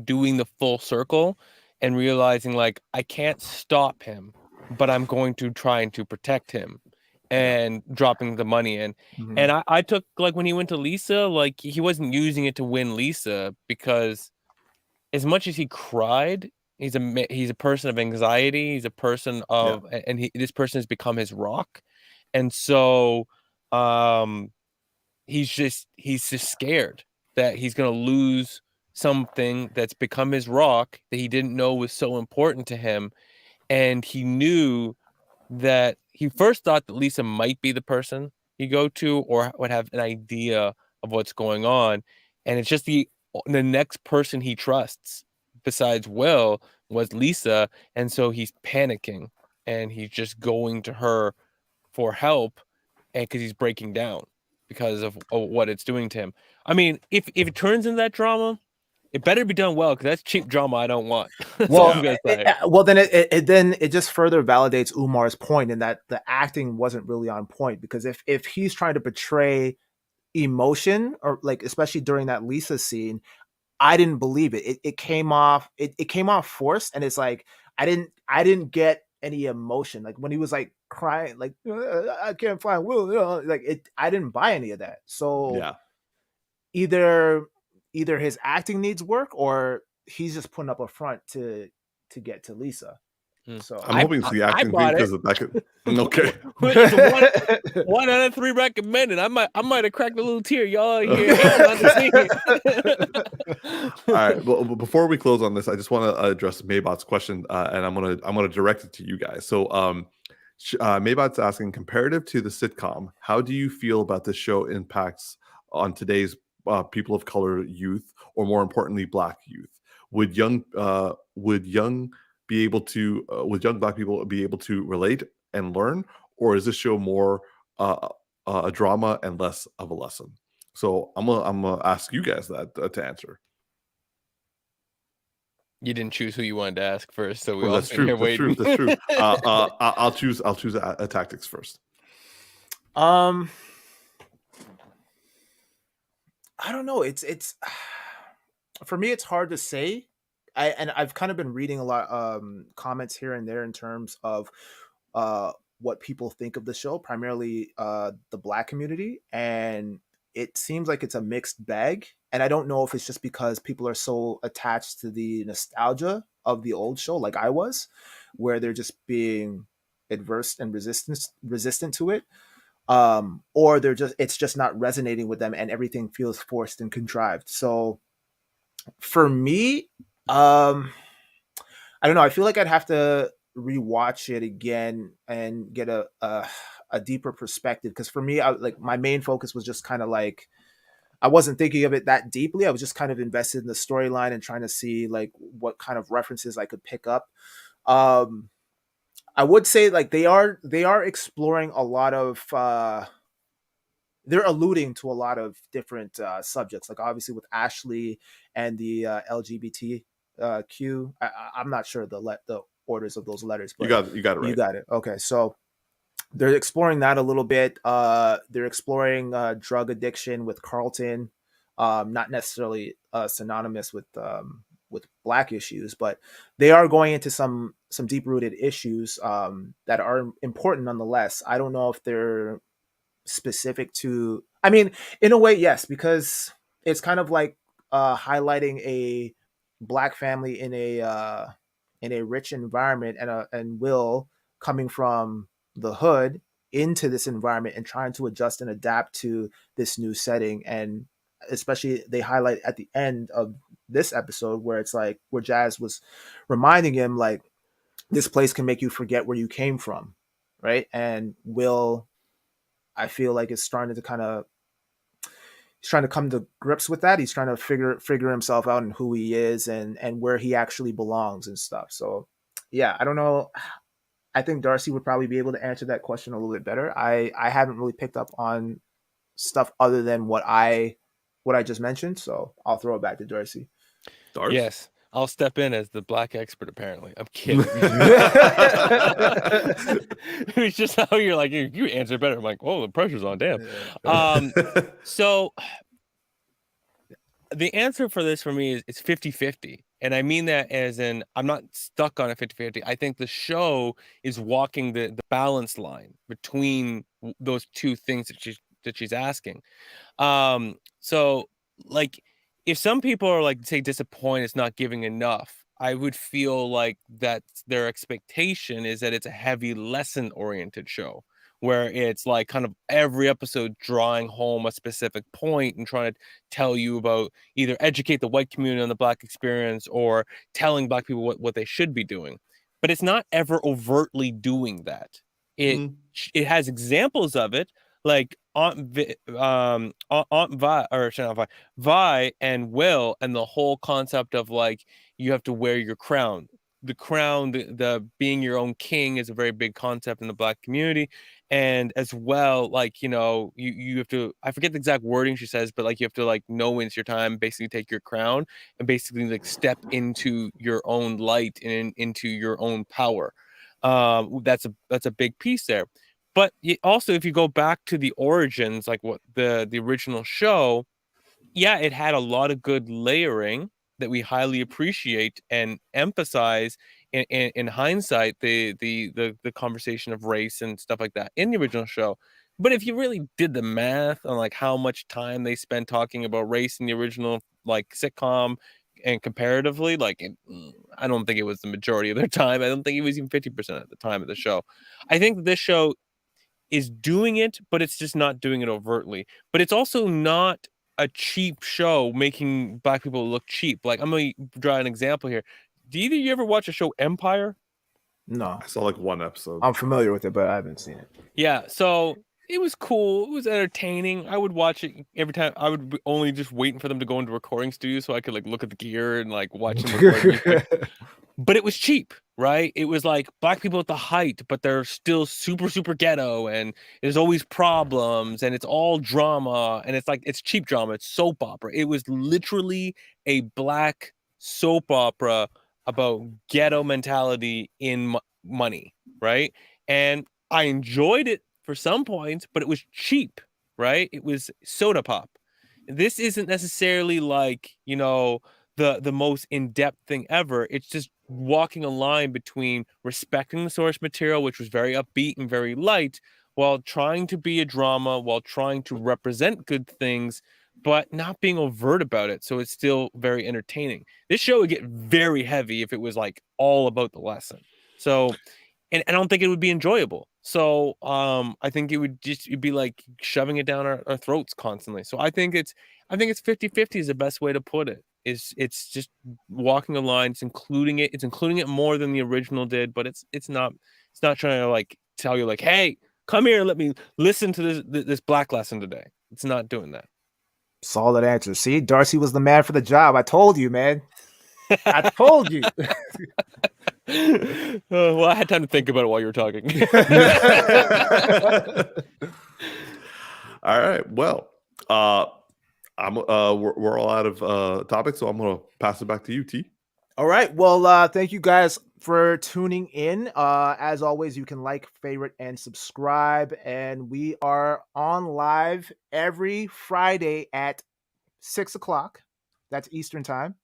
doing the full circle and realizing like I can't stop him, but I'm going to try and to protect him and dropping the money in. Mhm. And I took like when he went to Lisa, like he wasn't using it to win Lisa, because as much as he cried, he's a person of anxiety. He's a person of, and this person has become his rock. And so, he's just scared that he's going to lose something that's become his rock that he didn't know was so important to him. And he knew that he first thought that Lisa might be the person he go to or would have an idea of what's going on. And it's just the next person he trusts besides Will was Lisa. And so he's panicking and he's just going to her for help, and because he's breaking down because of what it's doing to him. I mean, if it turns into that drama, it better be done well, because that's cheap drama I don't want. That's all I'm gonna say. Then it just further validates Umar's point in that the acting wasn't really on point, because if he's trying to portray emotion, or like especially during that Lisa scene, I didn't believe it. It came off forced, and it's like I didn't get any emotion. Like when he was like crying, like I can't find Will, like it. I didn't buy any of that. So either his acting needs work, or he's just putting up a front to get to Lisa. So I'm hoping it's the acting thing, because that could. Okay. one out of 3 recommended. I might have cracked a little tear, y'all. Here. All right. Well, before we close on this, I just want to address Maybot's question, and I'm gonna direct it to you guys. So, Maybot's asking, comparative to the sitcom, how do you feel about this show impacts on today's people of color youth, or more importantly, Black youth? Would young Black people be able to relate and learn, or is this show more a drama and less of a lesson? So I'm gonna ask you guys that to answer. You didn't choose who you wanted to ask first, so That's true. That's true. I'll choose a Tactix first. I don't know. It's for me, it's hard to say. I've kind of been reading a lot comments here and there in terms of what people think of the show, primarily the Black community, and it seems like it's a mixed bag. And I don't know if it's just because people are so attached to the nostalgia of the old show, like I was, where they're just being adverse and resistant to it, or it's just not resonating with them, and everything feels forced and contrived. So for me, I don't know. I feel like I'd have to rewatch it again and get a deeper perspective, because for me, my main focus was just kind of like, I wasn't thinking of it that deeply. I was just kind of invested in the storyline and trying to see like what kind of references I could pick up. I would say like they are exploring a lot of they're alluding to a lot of different subjects, like obviously with Ashley and the LGBTQ. I'm not sure the orders of those letters, but you got it right. You got it. Okay, so they're exploring that a little bit. They're exploring drug addiction with Carlton, not necessarily synonymous with Black issues, but they are going into some deep rooted issues that are important nonetheless. I don't know if they're specific to. I mean, in a way, yes, because it's kind of like highlighting a Black family in a rich environment, and Will coming from the hood into this environment and trying to adjust and adapt to this new setting. And especially they highlight at the end of this episode where it's like where Jazz was reminding him like, this place can make you forget where you came from, right? And Will, I feel like is starting to he's trying to come to grips with that. He's trying to figure himself out and who he is and where he actually belongs and stuff. So yeah, I don't know. I think Darcy would probably be able to answer that question a little bit better. I haven't really picked up on stuff other than what I just mentioned, so I'll throw it back to Darcy. Darcy? Yes, I'll step in as the Black expert. Apparently, I'm kidding. It's just how you're like you answer better. I'm like, oh, the pressure's on. Damn. So the answer for this for me is 50-50. And I mean that as in, I'm not stuck on a 50-50. I think the show is walking the balance line between those two things that she's asking. So like, if some people are like, say, disappointed it's not giving enough, I would feel like that their expectation is that it's a heavy lesson oriented show where it's like kind of every episode drawing home a specific point and trying to tell you about, either educate the white community on the Black experience or telling Black people what they should be doing. But it's not ever overtly doing that. It has examples of it, like Aunt Vi, or sorry, not Vi, Vi and Will, and the whole concept of like, you have to wear your crown. The crown, the being your own king is a very big concept in the Black community. And as well, like, you know, you have to, I forget the exact wording she says, but like, you have to like know when it's your time, basically take your crown and basically like step into your own light and into your own power. That's a big piece there. But also, if you go back to the origins, like what the original show, yeah, it had a lot of good layering that we highly appreciate and emphasize in hindsight, the conversation of race and stuff like that in the original show. But if you really did the math on like how much time they spent talking about race in the original like sitcom and comparatively, like I don't think it was the majority of their time. I don't think it was even 50% at the time of the show. I think this show is doing it, but it's just not doing it overtly. But it's also not a cheap show making Black people look cheap. Like, I'm going to draw an example here. Do either of you ever watch the show Empire? No, I saw like one episode. I'm familiar with it, but I haven't seen it. Yeah, so it was cool. It was entertaining. I would watch it every time. I would be only just waiting for them to go into recording studio so I could like look at the gear and like watch them record. But it was cheap, right? It was like Black people at the height, but they're still super, super ghetto, and there's always problems, and it's all drama, and it's like, it's cheap drama, it's soap opera. It was literally a Black soap opera about ghetto mentality in money, right? And I enjoyed it for some points, but it was cheap, right? It was soda pop. This isn't necessarily like, you know, the most in-depth thing ever. It's just walking a line between respecting the source material, which was very upbeat and very light, while trying to be a drama, while trying to represent good things, but not being overt about it. So it's still very entertaining. This show would get very heavy if it was like all about the lesson. So, and I don't think it would be enjoyable. So I think it'd be like shoving it down our throats constantly. So I think it's 50-50 is the best way to put it. It's just walking a line. It's including it more than the original did, but it's not trying to like tell you like, hey, come here, let me listen to this Black lesson today. It's not doing that. Solid answer. See, Darcy was the man for the job. I told you, man. I told you. Well, I had time to think about it while you were talking. All right. Well, we're all out of topics, so I'm gonna pass it back to you, T. All right. Well, thank you guys for tuning in. As always, you can like, favorite, and subscribe. And we are on live every Friday at 6:00. That's Eastern time,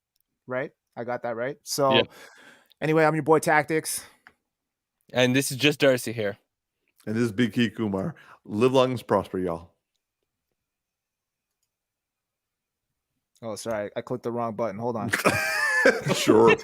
right? I got that right. So, yeah. Anyway, I'm your boy Tactix, and this is just Darcy here. And this is Big Geek Umar. Live long and prosper, y'all. Oh, sorry, I clicked the wrong button. Hold on. Sure.